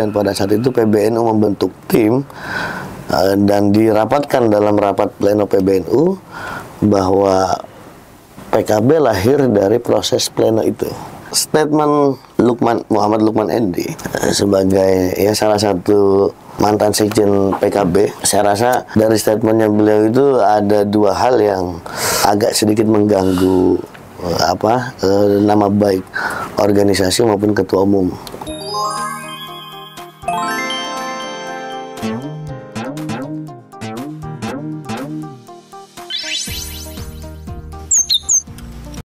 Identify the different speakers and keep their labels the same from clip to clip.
Speaker 1: dan pada saat itu PBNU membentuk tim dan dirapatkan dalam rapat pleno PBNU bahwa PKB lahir dari proses pleno itu. Statement Muhammad Lukman Endi sebagai salah satu mantan sekjen PKB, saya rasa dari statementnya beliau itu ada dua hal yang agak sedikit mengganggu nama baik organisasi maupun ketua umum.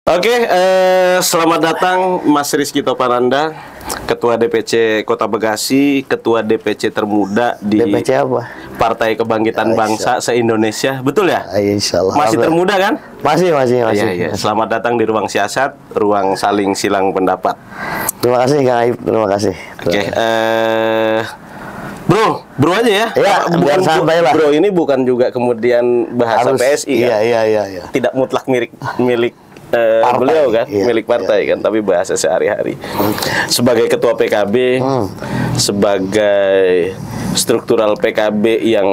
Speaker 2: Oke, selamat datang Mas Rizky Toparanda, Ketua DPC Kota Bekasi, Ketua DPC termuda di
Speaker 1: DPC apa?
Speaker 2: Partai Kebangkitan Bangsa se-Indonesia, betul ya?
Speaker 1: Insya Allah.
Speaker 2: Masih termuda kan?
Speaker 1: Masih.
Speaker 2: Iya. Selamat datang di ruang siasat, ruang saling silang pendapat.
Speaker 1: Terima kasih Kang Aib, terima kasih.
Speaker 2: Oke, Bro aja ya.
Speaker 1: Ya, biar santai lah.
Speaker 2: Bro ini bukan juga kemudian bahasa PSI kan?
Speaker 1: Iya.
Speaker 2: Tidak mutlak milik beliau kan, milik partai kan, tapi bahasa sehari-hari. Sebagai ketua PKB, sebagai struktural PKB yang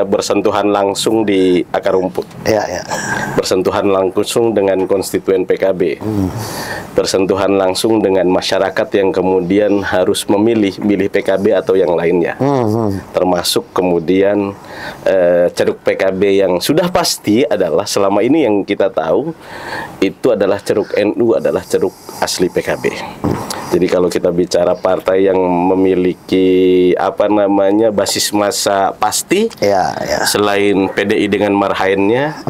Speaker 2: bersentuhan langsung di akar rumput, bersentuhan langsung dengan konstituen PKB, bersentuhan langsung dengan masyarakat yang kemudian harus milih PKB atau yang lainnya, termasuk kemudian ceruk PKB yang sudah pasti adalah selama ini yang kita tahu itu adalah ceruk NU, adalah ceruk asli PKB. Jadi kalau kita bicara partai yang memiliki basis massa pasti, selain PDI dengan marhainnya,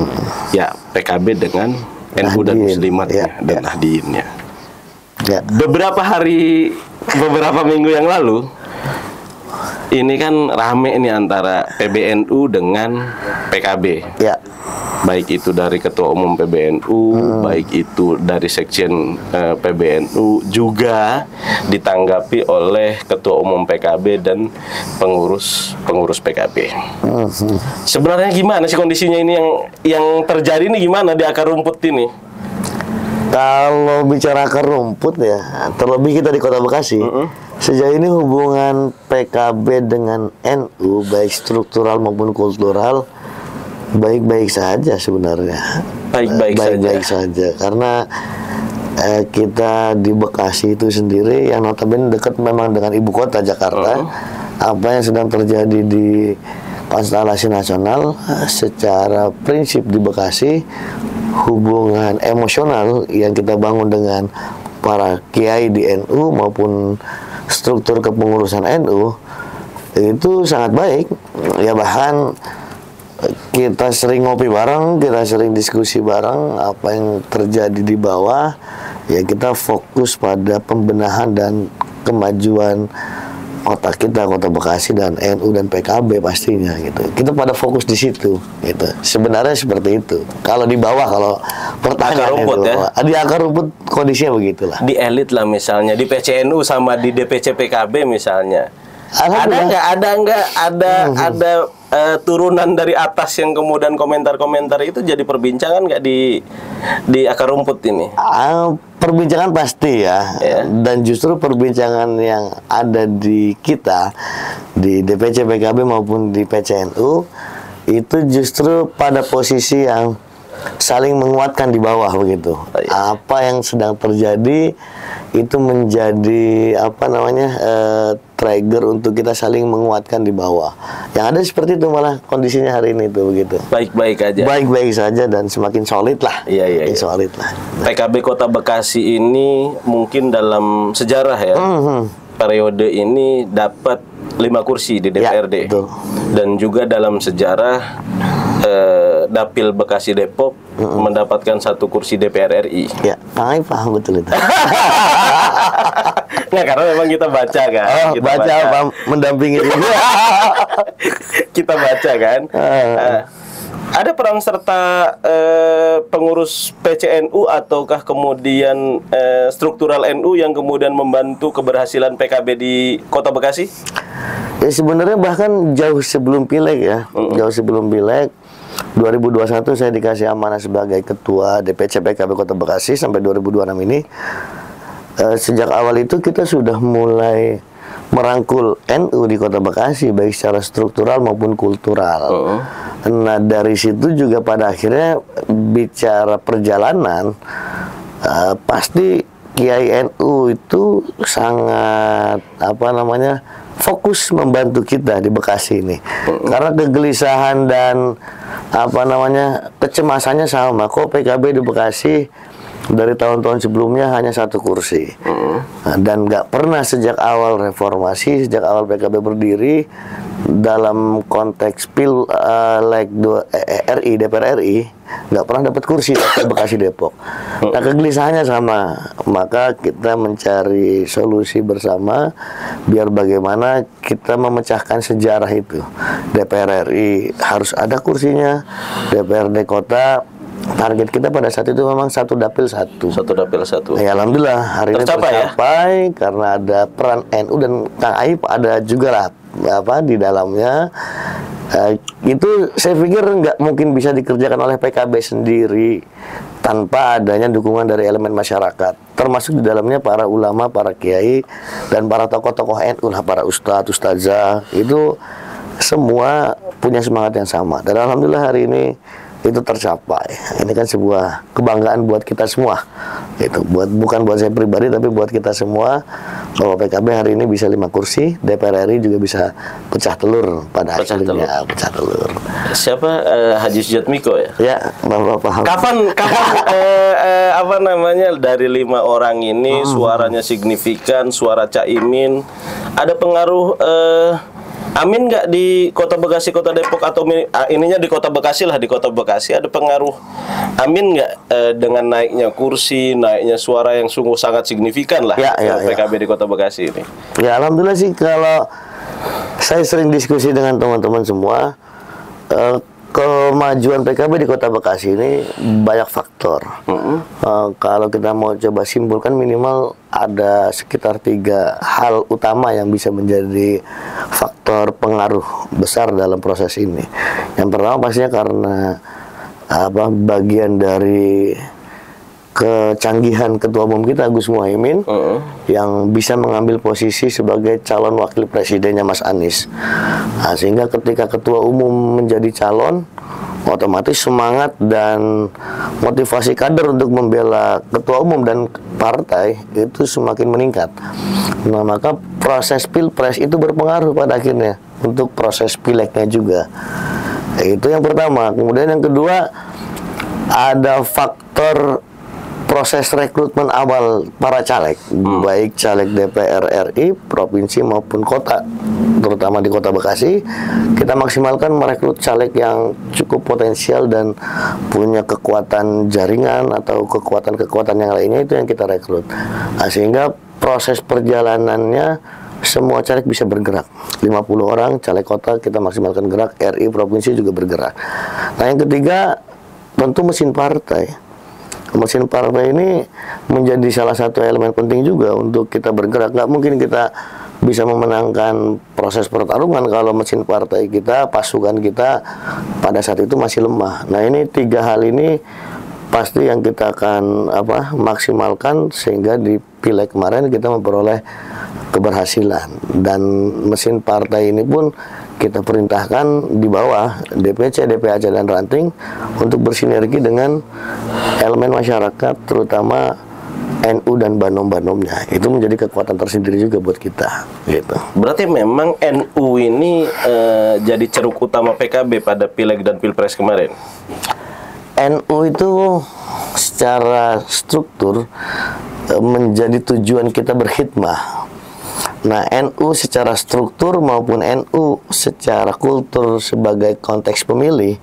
Speaker 2: ya PKB dengan NU dan Muslimatnya dan Nahdliinnya. Beberapa minggu yang lalu, ini kan rame ini antara PBNU dengan PKB. Baik itu dari Ketua Umum PBNU, baik itu dari Sekjen PBNU, juga ditanggapi oleh Ketua Umum PKB dan pengurus PKB. Sebenarnya gimana sih kondisinya ini yang terjadi ini gimana di akar rumput ini?
Speaker 1: Kalau bicara akar rumput ya, terlebih kita di Kota Bekasi, sejauh ini hubungan PKB dengan NU baik struktural maupun kultural baik-baik saja sebenarnya. Baik-baik saja. Karena kita di Bekasi itu sendiri yang notabene dekat memang dengan ibu kota Jakarta. Apa yang sedang terjadi di konstelasi nasional secara prinsip di Bekasi, hubungan emosional yang kita bangun dengan para kiai di NU maupun struktur kepengurusan NU itu sangat baik. Ya bahkan kita sering ngopi bareng, kita sering diskusi bareng apa yang terjadi di bawah. Ya kita fokus pada pembenahan dan kemajuan kota kita, Kota Bekasi dan NU dan PKB pastinya gitu. Kita pada fokus di situ gitu. Sebenarnya seperti itu. Kalau di bawah, kalau pertanyaan itu, di akar rumput kondisinya begitulah.
Speaker 2: Di elit lah misalnya, di PCNU sama di DPC PKB misalnya. Ada turunan dari atas yang kemudian komentar-komentar itu jadi perbincangan nggak di akar rumput ini?
Speaker 1: Perbincangan pasti ya. Dan justru perbincangan yang ada di kita di DPC PKB maupun di PCNU itu justru pada posisi yang saling menguatkan di bawah begitu. Apa yang sedang terjadi itu menjadi trigger untuk kita saling menguatkan di bawah. Yang ada seperti itu malah kondisinya hari ini tuh begitu.
Speaker 2: Baik-baik aja.
Speaker 1: Baik-baik saja dan semakin solid lah.
Speaker 2: Iya.
Speaker 1: Solid lah.
Speaker 2: PKB Kota Bekasi ini mungkin dalam sejarah ya, periode ini dapat 5 kursi di DPRD.
Speaker 1: Betul.
Speaker 2: Dan juga dalam sejarah Dapil Bekasi Depok mendapatkan 1 kursi DPR RI.
Speaker 1: Ya, paham betul itu.
Speaker 2: Nah, karena memang kita baca kan.
Speaker 1: Kita baca. Mendampingi juga.
Speaker 2: Kita baca kan. Ada peran serta pengurus PCNU ataukah kemudian struktural NU yang kemudian membantu keberhasilan PKB di Kota Bekasi?
Speaker 1: Ya sebenarnya bahkan jauh sebelum pileg ya. Jauh sebelum pileg 2021 saya dikasih amanah sebagai ketua DPC PKB Kota Bekasi sampai 2026 ini. Sejak awal itu kita sudah mulai merangkul NU di Kota Bekasi baik secara struktural maupun kultural. Nah dari situ juga pada akhirnya bicara perjalanan, pasti Kiai NU itu sangat fokus membantu kita di Bekasi ini. Karena kegelisahan dan kecemasannya sama. Kok PKB di Bekasi dari tahun-tahun sebelumnya hanya 1 kursi. Dan nggak pernah sejak awal reformasi, sejak awal PKB berdiri dalam konteks DPR RI nggak pernah dapat kursi di Bekasi Depok. Nah kegelisahannya sama, maka kita mencari solusi bersama biar bagaimana kita memecahkan sejarah itu. DPR RI harus ada kursinya, DPRD kota target kita pada saat itu memang 1 dapil 1.
Speaker 2: 1 dapil 1.
Speaker 1: Ya alhamdulillah hari ini tercapai karena ada peran NU dan Kang Aip ada juga lah di dalamnya. Itu saya pikir nggak mungkin bisa dikerjakan oleh PKB sendiri tanpa adanya dukungan dari elemen masyarakat, termasuk di dalamnya para ulama, para kiai, dan para tokoh-tokoh NU lah, para ustadz, ustazah, itu semua punya semangat yang sama. Dan alhamdulillah hari ini itu tercapai. Ini kan sebuah kebanggaan buat kita semua. Itu bukan buat saya pribadi tapi buat kita semua bahwa PKB hari ini bisa 5 kursi, DPR RI juga bisa pecah telur pada akhirnya. Pecah telur.
Speaker 2: Siapa Haji Sujatmiko ya?
Speaker 1: Ya, Bapak paham.
Speaker 2: Kapan dari 5 orang ini suaranya signifikan, suara Caimin, ada pengaruh Amin nggak di Kota Bekasi, Kota Depok, atau ininya di Kota Bekasi lah, di Kota Bekasi ada pengaruh Amin nggak dengan naiknya kursi, naiknya suara yang sungguh sangat signifikan lah PKB di Kota Bekasi ini?
Speaker 1: Ya alhamdulillah sih, kalau saya sering diskusi dengan teman-teman semua, kemajuan PKB di Kota Bekasi ini banyak faktor. Kalau kita mau coba simpulkan minimal ada sekitar 3 hal utama yang bisa menjadi faktor pengaruh besar dalam proses ini. Yang pertama pastinya karena bagian dari kecanggihan Ketua Umum kita Gus Muhaimin yang bisa mengambil posisi sebagai calon wakil presidennya Mas Anies. Nah, sehingga ketika Ketua Umum menjadi calon, otomatis semangat dan motivasi kader untuk membela Ketua Umum dan partai itu semakin meningkat. Nah, maka proses pilpres itu berpengaruh pada akhirnya untuk proses pileknya juga. Itu yang pertama. Kemudian yang kedua, ada faktor proses rekrutmen awal para caleg, baik caleg DPR RI, provinsi maupun kota, terutama di Kota Bekasi, kita maksimalkan merekrut caleg yang cukup potensial dan punya kekuatan jaringan atau kekuatan-kekuatan yang lainnya, itu yang kita rekrut. Nah, sehingga proses perjalanannya semua caleg bisa bergerak. 50 orang caleg kota kita maksimalkan gerak, RI provinsi juga bergerak. Nah, yang ketiga tentu mesin partai. Mesin partai ini menjadi salah satu elemen penting juga untuk kita bergerak. Nggak mungkin kita bisa memenangkan proses pertarungan kalau mesin partai kita, pasukan kita pada saat itu masih lemah. Nah, ini 3 hal ini pasti yang kita akan maksimalkan sehingga di pileg kemarin kita memperoleh keberhasilan. Dan mesin partai ini pun kita perintahkan di bawah DPC, DPAC, dan Ranting untuk bersinergi dengan elemen masyarakat, terutama NU dan banom-banomnya. Itu menjadi kekuatan tersendiri juga buat kita. Gitu.
Speaker 2: Berarti memang NU ini jadi ceruk utama PKB pada pileg dan pilpres kemarin?
Speaker 1: NU itu secara struktur menjadi tujuan kita berkhidmah. Nah, NU secara struktur maupun NU secara kultur sebagai konteks pemilih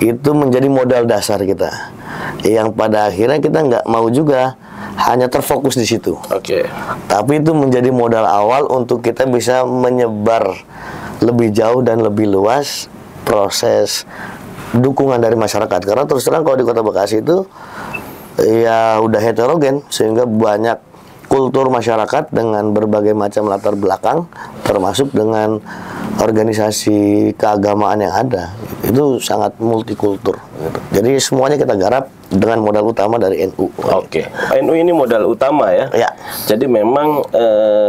Speaker 1: itu menjadi modal dasar kita, yang pada akhirnya kita nggak mau juga hanya terfokus di situ. Tapi itu menjadi modal awal untuk kita bisa menyebar lebih jauh dan lebih luas proses dukungan dari masyarakat. Karena terus terang kalau di Kota Bekasi itu ya udah heterogen, sehingga banyak kultur masyarakat dengan berbagai macam latar belakang, termasuk dengan organisasi keagamaan yang ada. Itu sangat multikultur gitu. Jadi semuanya kita garap dengan modal utama dari NU.
Speaker 2: Oke. NU ini modal utama ya?
Speaker 1: Ya.
Speaker 2: Jadi memang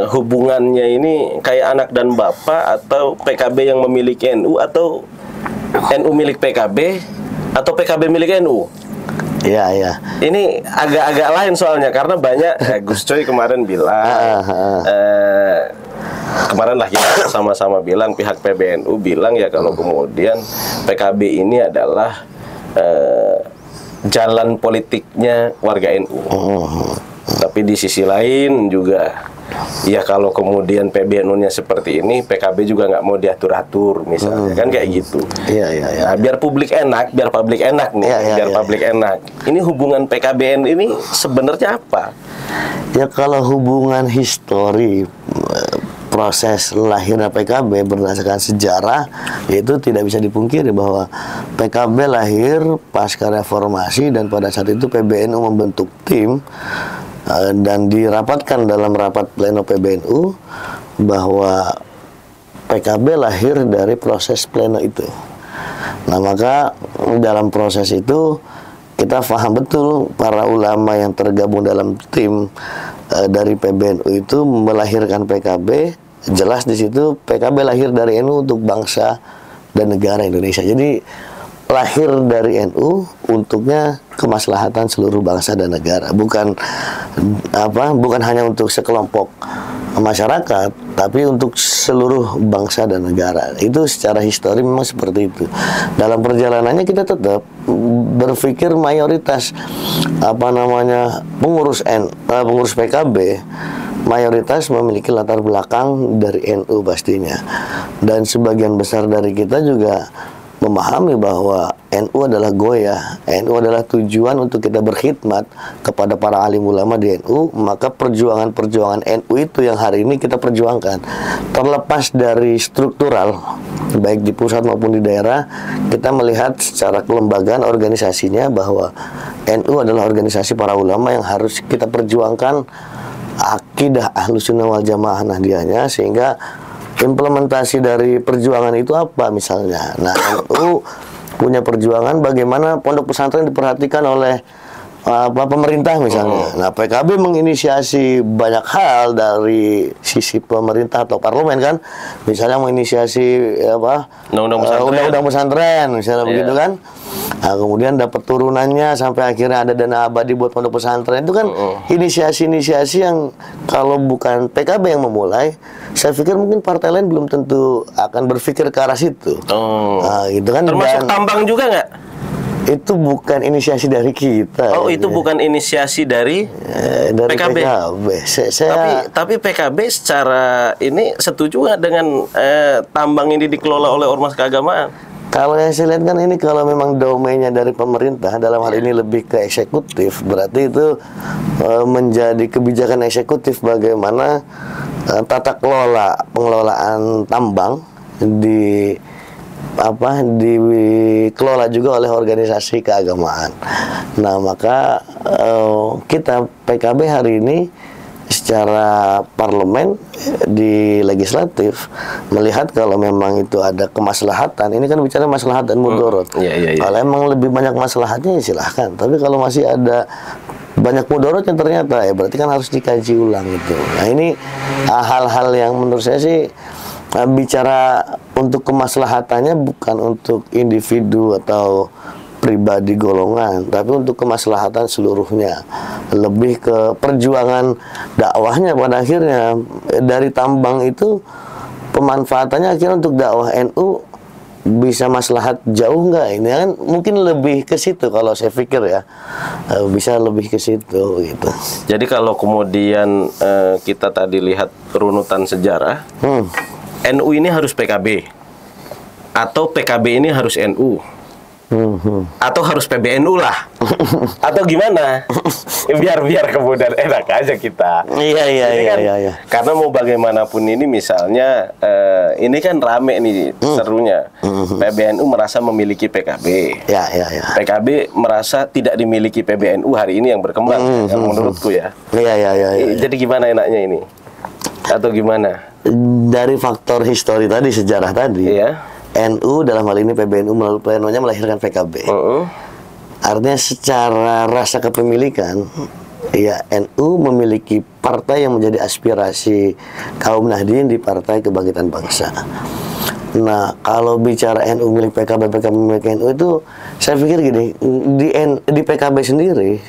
Speaker 2: hubungannya ini kayak anak dan bapak, atau PKB yang memiliki NU, atau NU milik PKB, atau PKB milik NU?
Speaker 1: Iya, iya.
Speaker 2: Ini agak-agak lain soalnya, karena banyak Gus Coy kemarin bilang, kemarin lah kita sama-sama bilang, pihak PBNU bilang ya kalau kemudian PKB ini adalah jalan politiknya warga NU. Tapi di sisi lain juga, ya kalau kemudian PBNU-nya seperti ini, PKB juga nggak mau diatur-atur misalnya, kan kayak gitu.
Speaker 1: Iya, iya, iya.
Speaker 2: Nah, biar publik enak nih, biar publik enak. Ini hubungan PKBN ini sebenarnya apa?
Speaker 1: Ya kalau hubungan histori proses lahirnya PKB berdasarkan sejarah, itu tidak bisa dipungkiri bahwa PKB lahir pasca reformasi, dan pada saat itu PBNU membentuk tim dan dirapatkan dalam rapat pleno PBNU bahwa PKB lahir dari proses pleno itu. Nah, maka dalam proses itu kita paham betul para ulama yang tergabung dalam tim dari PBNU itu melahirkan PKB. Jelas di situ PKB lahir dari NU untuk bangsa dan negara Indonesia. Jadi lahir dari NU untuknya kemaslahatan seluruh bangsa dan negara, bukan hanya untuk sekelompok masyarakat, tapi untuk seluruh bangsa dan negara. Itu secara histori memang seperti itu. Dalam perjalanannya kita tetap berpikir mayoritas pengurus PKB mayoritas memiliki latar belakang dari NU pastinya, dan sebagian besar dari kita juga memahami bahwa NU adalah goyah, NU adalah tujuan untuk kita berkhidmat kepada para alim ulama di NU. Maka perjuangan-perjuangan NU itu yang hari ini kita perjuangkan, terlepas dari struktural baik di pusat maupun di daerah, kita melihat secara kelembagaan organisasinya bahwa NU adalah organisasi para ulama yang harus kita perjuangkan akidah Ahlussunnah wal Jamaah Nahdiyahnya, sehingga implementasi dari perjuangan itu apa misalnya. Nah, NU punya perjuangan bagaimana pondok pesantren diperhatikan oleh pemerintah misalnya. Nah, PKB menginisiasi banyak hal dari sisi pemerintah atau parlemen kan. Misalnya menginisiasi undang-undang pesantren misalnya, begitu kan. Nah, kemudian dapat turunannya sampai akhirnya ada dana abadi buat pondok pesantren. Itu kan inisiasi-inisiasi yang kalau bukan PKB yang memulai, saya pikir mungkin partai lain belum tentu akan berpikir ke arah situ. Nah, gitu kan.
Speaker 2: Termasuk tambang juga nggak?
Speaker 1: Itu bukan inisiasi dari kita.
Speaker 2: Oh, itu bukan inisiasi dari PKB. Tapi PKB secara ini setuju nggak dengan tambang ini dikelola oleh ormas keagamaan?
Speaker 1: Kalau yang saya lihat kan ini kalau memang domainnya dari pemerintah, dalam hal ini lebih ke eksekutif, berarti itu menjadi kebijakan eksekutif bagaimana tata kelola pengelolaan tambang dikelola juga oleh organisasi keagamaan. Nah, maka kita PKB hari ini secara parlemen di legislatif melihat kalau memang itu ada kemaslahatan, ini kan bicara maslahat dan mudorot. Kalau emang lebih banyak maslahatnya ya silahkan, tapi kalau masih ada banyak mudorotnya ternyata, ya berarti kan harus dikaji ulang itu. Nah, ini hal-hal yang menurut saya sih bicara untuk kemaslahatannya bukan untuk individu atau pribadi golongan, tapi untuk kemaslahatan seluruhnya, lebih ke perjuangan dakwahnya pada akhirnya. Dari tambang itu pemanfaatannya akhirnya untuk dakwah NU bisa maslahat jauh nggak? Ini kan mungkin lebih ke situ kalau saya pikir ya, bisa lebih ke situ gitu.
Speaker 2: Jadi kalau kemudian kita tadi lihat runutan sejarah, NU ini harus PKB, atau PKB ini harus NU, atau harus PBNU lah, atau gimana? biar kemudian enak aja kita.
Speaker 1: Iya.
Speaker 2: Karena mau bagaimanapun ini misalnya ini kan rame nih serunya. PBNU merasa memiliki PKB.
Speaker 1: Ya.
Speaker 2: PKB merasa tidak dimiliki PBNU hari ini yang berkembang, menurutku ya.
Speaker 1: Iya.
Speaker 2: Jadi gimana enaknya ini? Atau gimana?
Speaker 1: Dari faktor histori tadi, sejarah tadi.
Speaker 2: Iya.
Speaker 1: NU dalam hal ini PBNU melalui plenonya melahirkan PKB. Artinya secara rasa kepemilikan, ya NU memiliki partai yang menjadi aspirasi kaum Nahdien di Partai Kebangkitan Bangsa. Nah, kalau bicara NU milik PKB, PKB milik NU itu, saya pikir gini, di PKB sendiri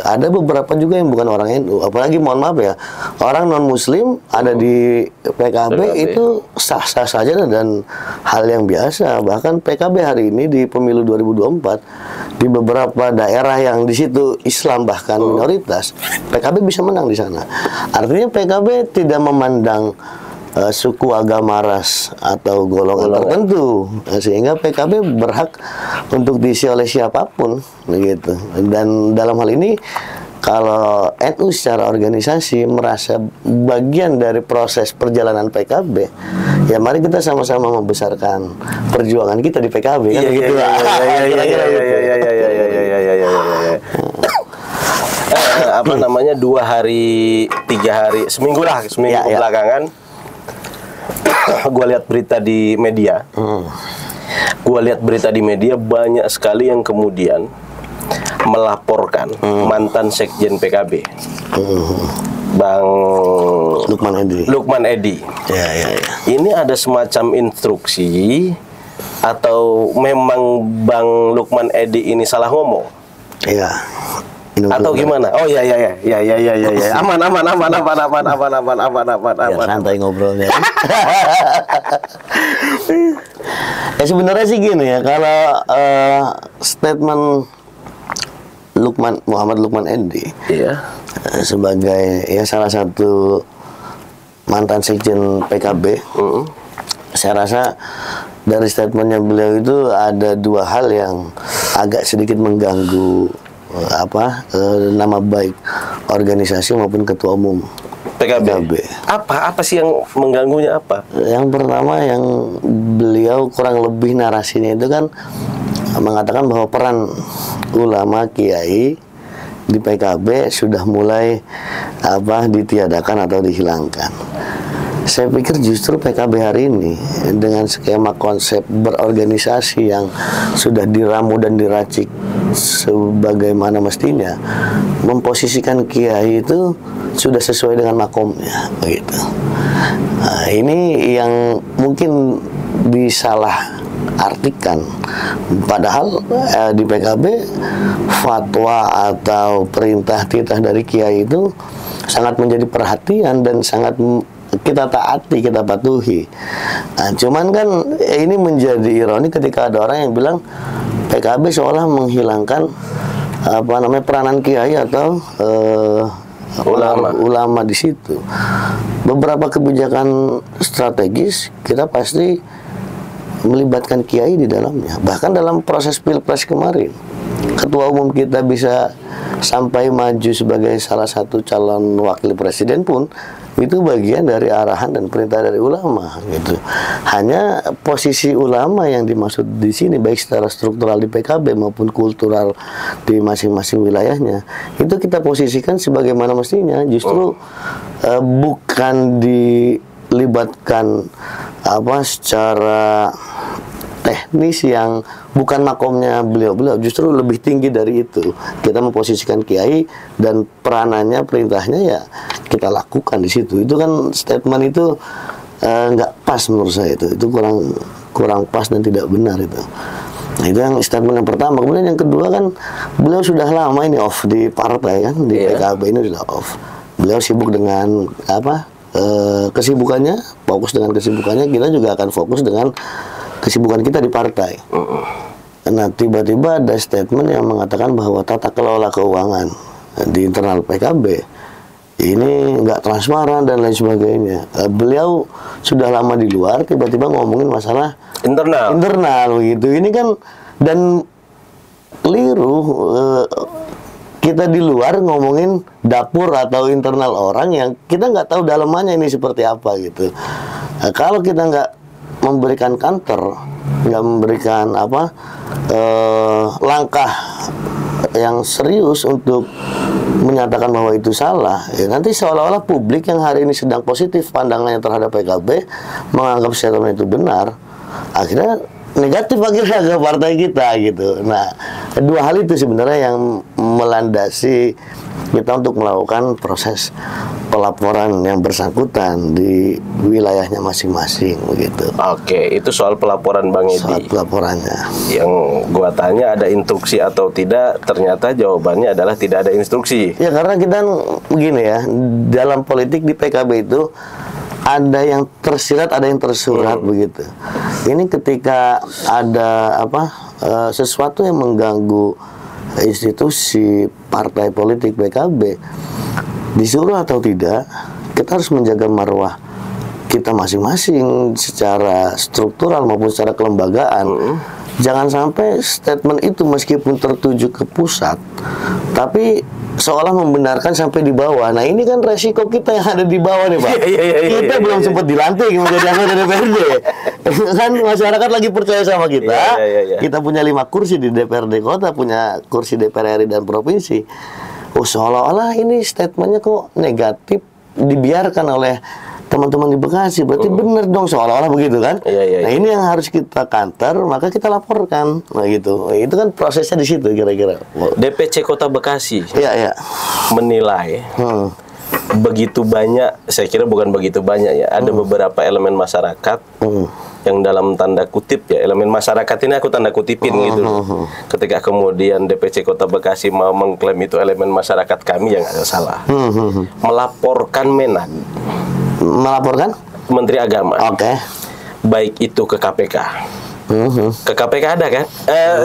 Speaker 1: ada beberapa juga yang bukan orang NU, apalagi mohon maaf ya, orang non Muslim ada di PKB itu sah-sah saja dan hal yang biasa. Bahkan PKB hari ini di pemilu 2024 di beberapa daerah yang di situ Islam bahkan minoritas, PKB bisa menang di sana. Artinya PKB tidak memandang suku, agama, ras atau golongan tertentu, sehingga PKB berhak untuk diisi oleh siapapun begitu. Dan dalam hal ini kalau NU secara organisasi merasa bagian dari proses perjalanan PKB, ya mari kita sama-sama membesarkan perjuangan kita di PKB kan begitu.
Speaker 2: Apa namanya 2 hari 3 hari seminggu belakangan gue lihat berita di media. Banyak sekali yang kemudian melaporkan mantan sekjen PKB, Bang Lukman Edi. Ya. Ini ada semacam instruksi atau memang Bang Lukman Edi ini salah ngomong?
Speaker 1: Iya.
Speaker 2: Atau gimana? Oh ya. Aman.
Speaker 1: Santai ngobrolnya. Ya sebenarnya sih gini ya, kalau statement Muhammad Lukman Edi sebagai ya salah satu mantan sekjen PKB, saya rasa dari statementnya beliau itu ada 2 hal yang agak sedikit mengganggu nama baik organisasi maupun ketua umum PKB.
Speaker 2: Apa sih yang mengganggunya apa?
Speaker 1: Yang pertama, yang beliau kurang lebih narasinya itu kan mengatakan bahwa peran ulama kiai di PKB sudah mulai ditiadakan atau dihilangkan. Saya pikir justru PKB hari ini dengan skema konsep berorganisasi yang sudah diramu dan diracik sebagaimana mestinya, memposisikan kiai itu sudah sesuai dengan makomnya begitu. Nah, ini yang mungkin disalah artikan, padahal di PKB fatwa atau perintah titah dari kiai itu sangat menjadi perhatian dan sangat kita taati, kita patuhi. Nah, cuman kan ini menjadi ironi ketika ada orang yang bilang PKB seolah menghilangkan peranan kiai atau ulama di situ. Beberapa kebijakan strategis kita pasti melibatkan kiai di dalamnya. Bahkan dalam proses Pilpres kemarin, ketua umum kita bisa sampai maju sebagai salah satu calon wakil presiden pun itu bagian dari arahan dan perintah dari ulama gitu. Hanya posisi ulama yang dimaksud di sini baik secara struktural di PKB maupun kultural di masing-masing wilayahnya itu kita posisikan sebagaimana mestinya, justru bukan dilibatkan secara teknis yang bukan makomnya beliau, justru lebih tinggi dari itu. Kita memposisikan kiai dan peranannya, perintahnya ya kita lakukan di situ. Itu kan statement itu nggak pas menurut saya, itu kurang pas dan tidak benar itu. Nah, itu yang statement yang pertama. Kemudian yang kedua kan beliau sudah lama ini off di partai kan, di PKB ini sudah off. Beliau sibuk dengan kesibukannya, fokus dengan kesibukannya. Kita juga akan fokus dengan kesibukan kita di partai. Nah, tiba-tiba ada statement yang mengatakan bahwa tata kelola keuangan di internal PKB ini nggak transparan dan lain sebagainya. Beliau sudah lama di luar, tiba-tiba ngomongin masalah internal gitu. Ini kan dan keliru. Kita di luar ngomongin dapur atau internal orang yang kita nggak tahu dalamannya ini seperti apa gitu. Nah, kalau kita nggak memberikan counter, nggak memberikan langkah yang serius untuk menyatakan bahwa itu salah, ya nanti seolah-olah publik yang hari ini sedang positif pandangannya terhadap PKB menganggap statement itu benar, akhirnya negatif akhirnya ke partai kita gitu. Nah, dua hal itu sebenarnya yang melandasi kita untuk melakukan proses pelaporan yang bersangkutan di wilayahnya masing-masing begitu.
Speaker 2: Oke, itu soal pelaporan Bang Edi.
Speaker 1: Soal pelaporannya.
Speaker 2: Yang gua tanya ada instruksi atau tidak, ternyata jawabannya adalah tidak ada instruksi.
Speaker 1: Ya karena kita begini ya, dalam politik di PKB itu ada yang tersirat, ada yang tersurat begitu. Ini ketika ada sesuatu yang mengganggu institusi partai politik PKB, disuruh atau tidak, kita harus menjaga marwah kita masing-masing secara struktural maupun secara kelembagaan. Jangan sampai statement itu meskipun tertuju ke pusat, tapi seolah membenarkan sampai di bawah. Nah ini kan resiko kita yang ada di bawah nih Pak. Kita belum sempat dilantik menjadi anggota DPRD. Kan masyarakat lagi percaya sama kita. Kita punya 5 kursi di DPRD kota, punya kursi DPR RI dan provinsi. Oh seolah-olah ini statementnya kok negatif dibiarkan oleh teman-teman di Bekasi, berarti benar dong seolah-olah begitu kan? Nah ini yang harus kita counter, maka kita laporkan, nah gitu. Itu kan prosesnya di situ kira-kira.
Speaker 2: DPC Kota Bekasi menilai begitu banyak, saya kira bukan begitu banyak ya, ada beberapa elemen masyarakat yang dalam tanda kutip ya, elemen masyarakat ini aku tanda kutipin gitu. Ketika kemudian DPC Kota Bekasi mau mengklaim itu elemen masyarakat kami, yang ada salah. Melaporkan Menag.
Speaker 1: Melaporkan?
Speaker 2: Menteri Agama.
Speaker 1: Oke.
Speaker 2: Baik itu ke KPK. Ke KPK ada kan?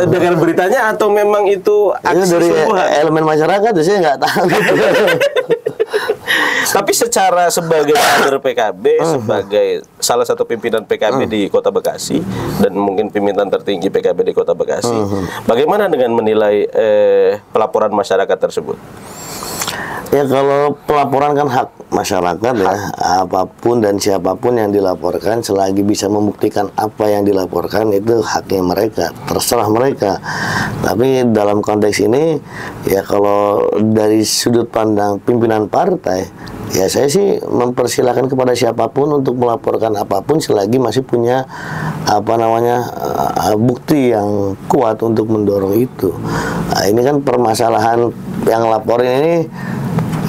Speaker 2: Dengan beritanya atau memang itu aksi
Speaker 1: dari
Speaker 2: sungguhan?
Speaker 1: Elemen masyarakat saya nggak tahu.
Speaker 2: Tapi secara sebagai kader PKB, sebagai salah satu pimpinan PKB di Kota Bekasi dan mungkin pimpinan tertinggi PKB di Kota Bekasi, bagaimana dengan menilai pelaporan masyarakat tersebut?
Speaker 1: Ya kalau pelaporan kan hak masyarakat ya, apapun dan siapapun yang dilaporkan selagi bisa membuktikan apa yang dilaporkan itu haknya mereka, terserah mereka. Tapi dalam konteks ini ya kalau dari sudut pandang pimpinan partai, ya saya sih mempersilahkan kepada siapapun untuk melaporkan apapun selagi masih punya bukti yang kuat untuk mendorong itu. Nah, ini kan permasalahan yang laporin ini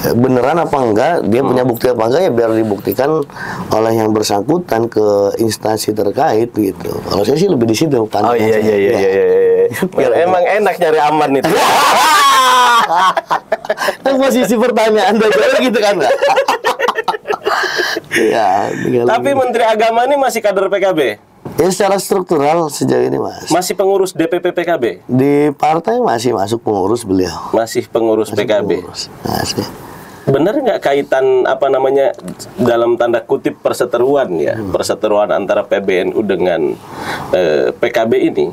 Speaker 1: beneran apa enggak, dia punya bukti apa enggak, ya biar dibuktikan oleh yang bersangkutan ke instansi terkait gitu. Kalau saya sih lebih di situ.
Speaker 2: Oh iya. Biar emang enak nyari aman itu.
Speaker 1: Kan posisi pertanyaan dari gitu kan. Ya,
Speaker 2: tapi Menteri Agama ini masih kader PKB?
Speaker 1: Ya secara struktural sejauh ini Mas.
Speaker 2: Masih pengurus DPP PKB?
Speaker 1: Di partai masih masuk pengurus beliau.
Speaker 2: Masih pengurus PKB?
Speaker 1: Pengurus. Masih.
Speaker 2: Benar nggak kaitan dalam tanda kutip perseteruan ya, perseteruan antara PBNU dengan PKB ini?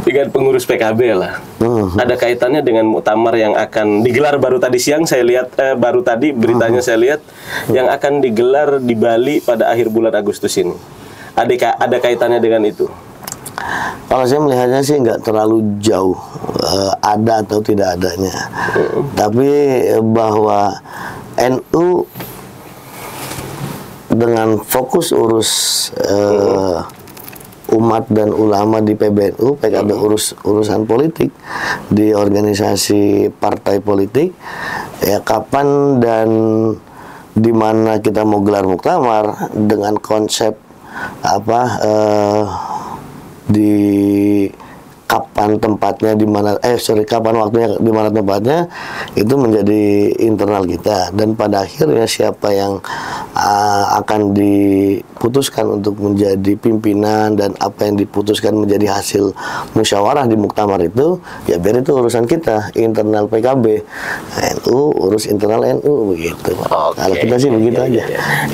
Speaker 2: Dengan pengurus PKB lah. Ada kaitannya dengan muktamar yang akan digelar baru tadi siang saya lihat, baru tadi beritanya saya lihat yang akan digelar di Bali pada akhir bulan Agustus ini. Ada kaitannya dengan itu?
Speaker 1: Kalau saya melihatnya sih nggak terlalu jauh ada atau tidak adanya. Tapi bahwa NU dengan fokus urus umat dan ulama di PBNU, PKB urusan politik di organisasi partai politik, ya kapan dan di mana kita mau gelar muktamar dengan konsep di kapan tempatnya, di mana kapan waktunya, di mana tempatnya, itu menjadi internal kita. Dan pada akhirnya siapa yang akan diputuskan untuk menjadi pimpinan dan apa yang diputuskan menjadi hasil musyawarah di muktamar itu, ya biar itu urusan kita internal PKB. NU urus internal NU begitu. Kalau kita sih begitu aja.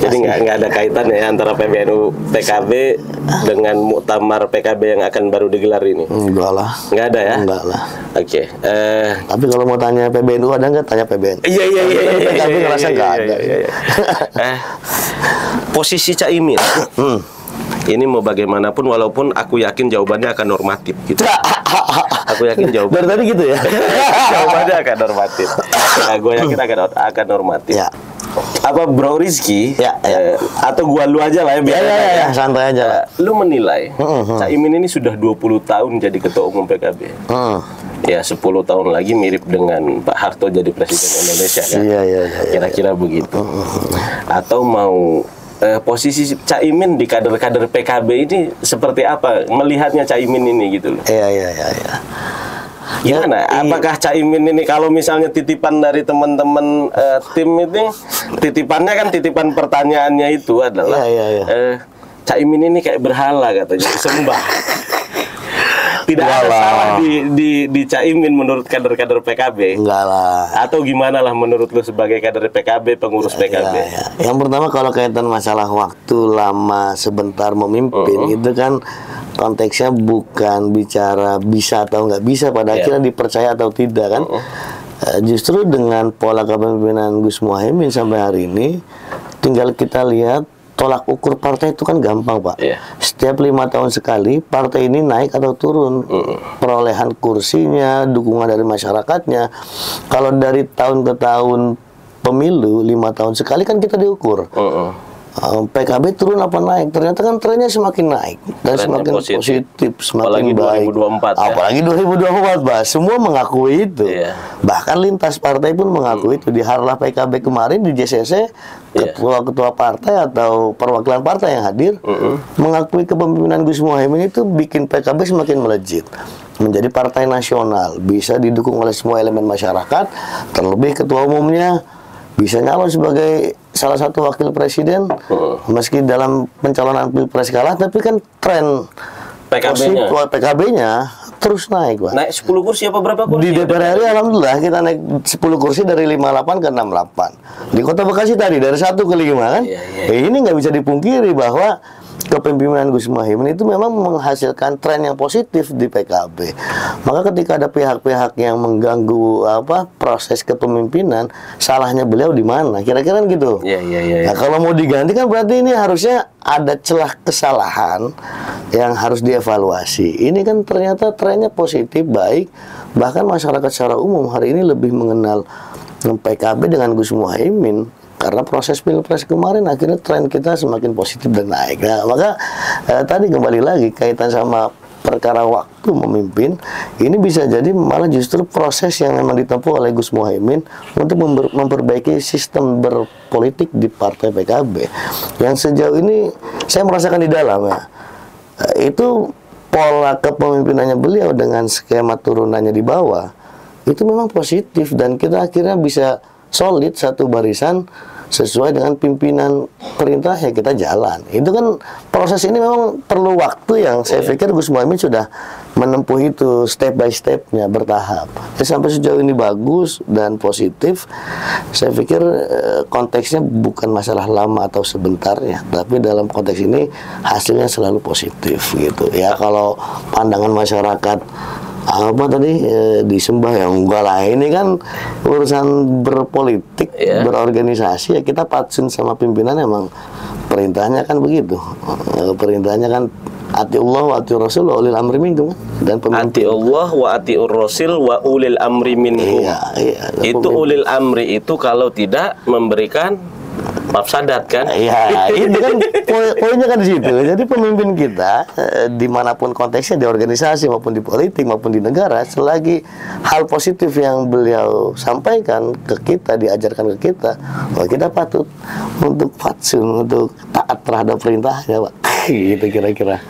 Speaker 2: Jadi nggak ada kaitan ya antara PBNU PKB dengan muktamar PKB yang akan baru digelar ini.
Speaker 1: Enggak lah.
Speaker 2: Nggak ada ya?
Speaker 1: Enggak lah.
Speaker 2: Oke.
Speaker 1: Tapi kalau mau tanya PBNU ada nggak, tanya PBNU.
Speaker 2: Iya.
Speaker 1: PKB ngerasa nggak ada.
Speaker 2: Posisi Caimin ini mau bagaimanapun, walaupun aku yakin jawabannya akan normatif gitu. Aku yakin jawabannya.
Speaker 1: Dari tadi gitu ya.
Speaker 2: Jawabannya akan normatif. Gue yakin akan normatif.
Speaker 1: Ya.
Speaker 2: apa Bro Rizky
Speaker 1: Ya.
Speaker 2: atau lu aja lah ya biar
Speaker 1: ya, santai aja.
Speaker 2: Lu menilai Caimin ini sudah 20 tahun jadi ketua umum PKB. Ya 10 tahun lagi mirip dengan Pak Harto jadi presiden Indonesia kan.
Speaker 1: Iya.
Speaker 2: Kira-kira begitu. Atau mau posisi Caimin di kader-kader PKB ini seperti apa? Melihatnya Caimin ini gitu loh.
Speaker 1: Iya.
Speaker 2: Gimana? Apakah Caimin ini kalau misalnya titipan dari teman-teman tim ini, titipannya kan titipan pertanyaannya itu adalah Caimin ini kayak berhala katanya, disembah. Tidak ada salah di Caimin menurut kader-kader PKB.
Speaker 1: Enggak lah.
Speaker 2: Atau gimana lah menurut lu sebagai kader PKB, pengurus PKB?
Speaker 1: Yang pertama kalau kaitan masalah waktu lama sebentar memimpin itu kan konteksnya bukan bicara bisa atau nggak bisa, pada akhirnya dipercaya atau tidak kan. Justru dengan pola kepemimpinan Gus Muhaimin sampai hari ini, tinggal kita lihat tolak ukur partai itu kan gampang, Pak. Setiap 5 tahun sekali partai ini naik atau turun perolehan kursinya, dukungan dari masyarakatnya. Kalau dari tahun ke tahun pemilu 5 tahun sekali kan kita diukur. PKB turun apa naik? Ternyata kan trennya semakin naik dan semakin positif, semakin
Speaker 2: apalagi
Speaker 1: baik.
Speaker 2: 2024
Speaker 1: apalagi 2024, Pak. Semua mengakui itu. Bahkan lintas partai pun mengakui itu. Di Harlah PKB kemarin di JCC, ketua-ketua partai atau perwakilan partai yang hadir mengakui kepemimpinan Gus Muhaimin itu bikin PKB semakin melejit, menjadi partai nasional, bisa didukung oleh semua elemen masyarakat, terlebih ketua umumnya bisa nyalon sebagai salah satu wakil presiden, meski dalam pencalonan pilpres kalah, tapi kan tren PKB-nya terus naik, Pak.
Speaker 2: Naik 10 kursi apa berapa kursi?
Speaker 1: Di DPR RI alhamdulillah kita naik 10 kursi dari 58 ke 68. Di Kota Bekasi tadi dari 1 ke 5 kan. Ini nggak bisa dipungkiri bahwa kepemimpinan Gus Muhaimin itu memang menghasilkan tren yang positif di PKB. Maka ketika ada pihak-pihak yang mengganggu proses kepemimpinan, salahnya beliau di mana? Kira-kira gitu. Nah, kalau mau diganti kan berarti ini harusnya ada celah kesalahan yang harus dievaluasi. Ini kan ternyata trennya positif, baik. Bahkan masyarakat secara umum hari ini lebih mengenal PKB dengan Gus Muhaimin. Karena proses pilpres kemarin akhirnya tren kita semakin positif dan naik. Nah, maka tadi kembali lagi kaitan sama perkara waktu memimpin, ini bisa jadi malah justru proses yang memang ditempuh oleh Gus Muhaimin untuk memperbaiki sistem berpolitik di partai PKB. Yang sejauh ini saya merasakan di dalam itu pola kepemimpinannya beliau dengan skema turunannya di bawah itu memang positif dan kita akhirnya bisa solid satu barisan sesuai dengan pimpinan perintah ya kita jalan. Itu kan proses ini memang perlu waktu yang saya pikir Gus Muhaimin sudah menempuh itu step by stepnya bertahap. Sampai sejauh ini bagus dan positif. Saya pikir konteksnya bukan masalah lama atau sebentar ya, tapi dalam konteks ini hasilnya selalu positif gitu ya. Kalau pandangan masyarakat apa tadi disembah ya enggak lah, ini kan urusan berpolitik, berorganisasi ya, kita patsun sama pimpinan, emang perintahnya kan begitu. Perintahnya kan ati Allah wa ati Rasul wa ulil amri minkum, dan pemimpin
Speaker 2: ati Allah wa ati Rasul wa ulil amri minkum. Itu ulil amri itu kalau tidak memberikan mafsadat kan?
Speaker 1: Iya, itu kan poinnya kan di situ. Jadi pemimpin kita dimanapun konteksnya, di organisasi maupun di politik maupun di negara, selagi hal positif yang beliau sampaikan ke kita, diajarkan ke kita, bahwa kita patut untuk fatsun, untuk taat terhadap perintahnya, Pak. Gitu kira-kira.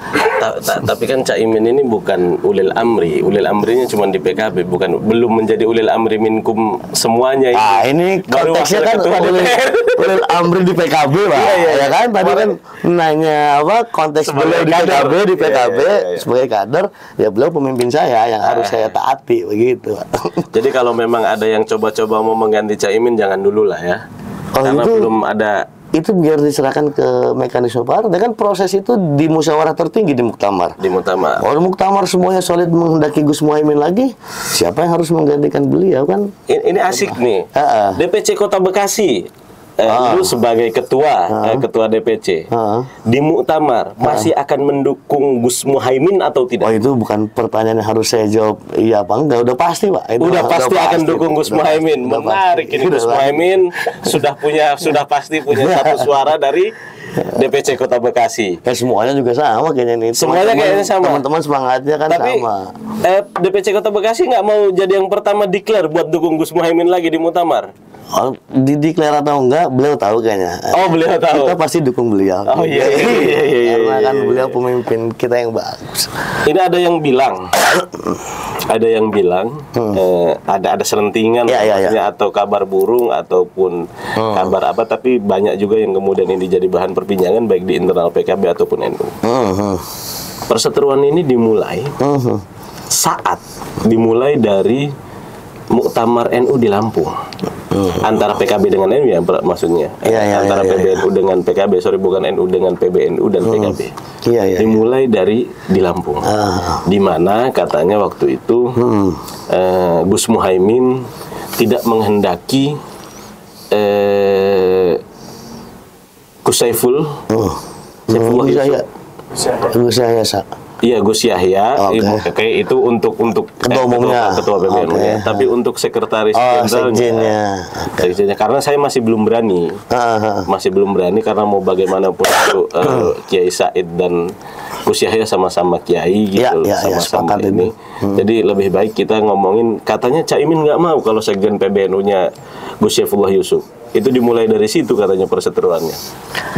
Speaker 2: Tapi kan Caimin ini bukan ulil amri. Ulil amrinya cuma di PKB, belum menjadi ulil amri minkum semuanya.
Speaker 1: Ini konteksnya kan ulil amri di PKB, Pak. Ya kan tadi kan nanya konteks beliau di PKB, sebagai kader, ya beliau pemimpin saya yang harus saya taati begitu, Pak.
Speaker 2: Jadi kalau memang ada yang coba-coba mau mengganti Caimin, jangan dulu lah ya. Karena belum ada.
Speaker 1: Itu biar diserahkan ke mekanisme partai. Kan proses itu di musyawarah tertinggi, di muktamar. Kalau muktamar semuanya solid menghendaki Gus Muhaimin lagi, siapa yang harus menggantikan beliau kan?
Speaker 2: Ini asik nih. DPC Kota Bekasi lu sebagai ketua DPC di muktamar masih akan mendukung Gus Muhaimin atau tidak?
Speaker 1: Oh, itu bukan pertanyaan yang harus saya jawab iya apa enggak, udah pasti Pak. Itu
Speaker 2: udah pasti akan dukung Gus Muhaimin. Menarik ini, Gus Muhaimin sudah pasti punya satu suara dari DPC Kota Bekasi.
Speaker 1: Semuanya juga sama kayaknya nih.
Speaker 2: Semuanya kayaknya sama.
Speaker 1: Teman-teman semangatnya kan
Speaker 2: tapi,
Speaker 1: sama.
Speaker 2: DPC Kota Bekasi nggak mau jadi yang pertama declare buat dukung Gus Muhaimin lagi di muktamar.
Speaker 1: Oh, dideklar atau enggak, beliau tahu kayaknya.
Speaker 2: Oh, beliau tahu.
Speaker 1: Kita pasti dukung beliau.
Speaker 2: Oh iya.
Speaker 1: Karena kan beliau pemimpin kita yang bagus.
Speaker 2: Ini ada yang bilang, ada selentingan atau kabar burung ataupun kabar apa, tapi banyak juga yang kemudian ini jadi bahan perbincangan baik di internal PKB ataupun NU. Perseteruan ini dimulai dimulai dari muktamar NU di Lampung. Antara PKB dengan NU ya maksudnya. Antara PBNU dengan PKB, bukan NU dengan PBNU dan PKB. Dimulai dari di Lampung. Di mana katanya waktu itu Gus Muhaimin tidak menghendaki Gus Saifullah Yusuf. Iya, Gus Yahya, kayak itu untuk
Speaker 1: ketua umumnya,
Speaker 2: ketua PBNU ya. Tapi untuk sekretaris jenderalnya, karena saya masih belum berani, karena mau bagaimanapun itu Kiai Said dan Gus Yahya sama-sama kiai gitu, sama-sama ini. Jadi lebih baik kita ngomongin, katanya Caimin nggak mau kalau sekjen PBNU-nya Gus Saifullah Yusuf. Itu dimulai dari situ katanya perseteruannya.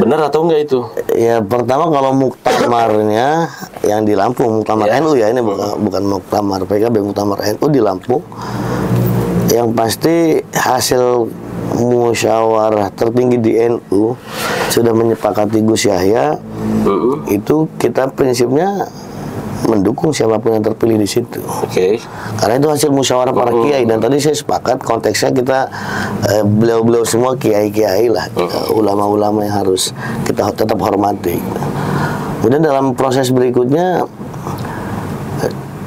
Speaker 2: Benar atau enggak itu?
Speaker 1: Ya, pertama kalau muktamarnya yang di Lampung, muktamar NU ya, ini bukan muktamar PKB, muktamar NU di Lampung. Yang pasti hasil musyawarah tertinggi di NU sudah menyepakati Gus Yahya. Itu kita prinsipnya mendukung siapapun yang terpilih di situ. Karena itu hasil musyawarah para kiai, dan tadi saya sepakat konteksnya kita beliau-beliau semua kiai-kiai lah, ulama-ulama yang harus kita tetap hormati. Kemudian dalam proses berikutnya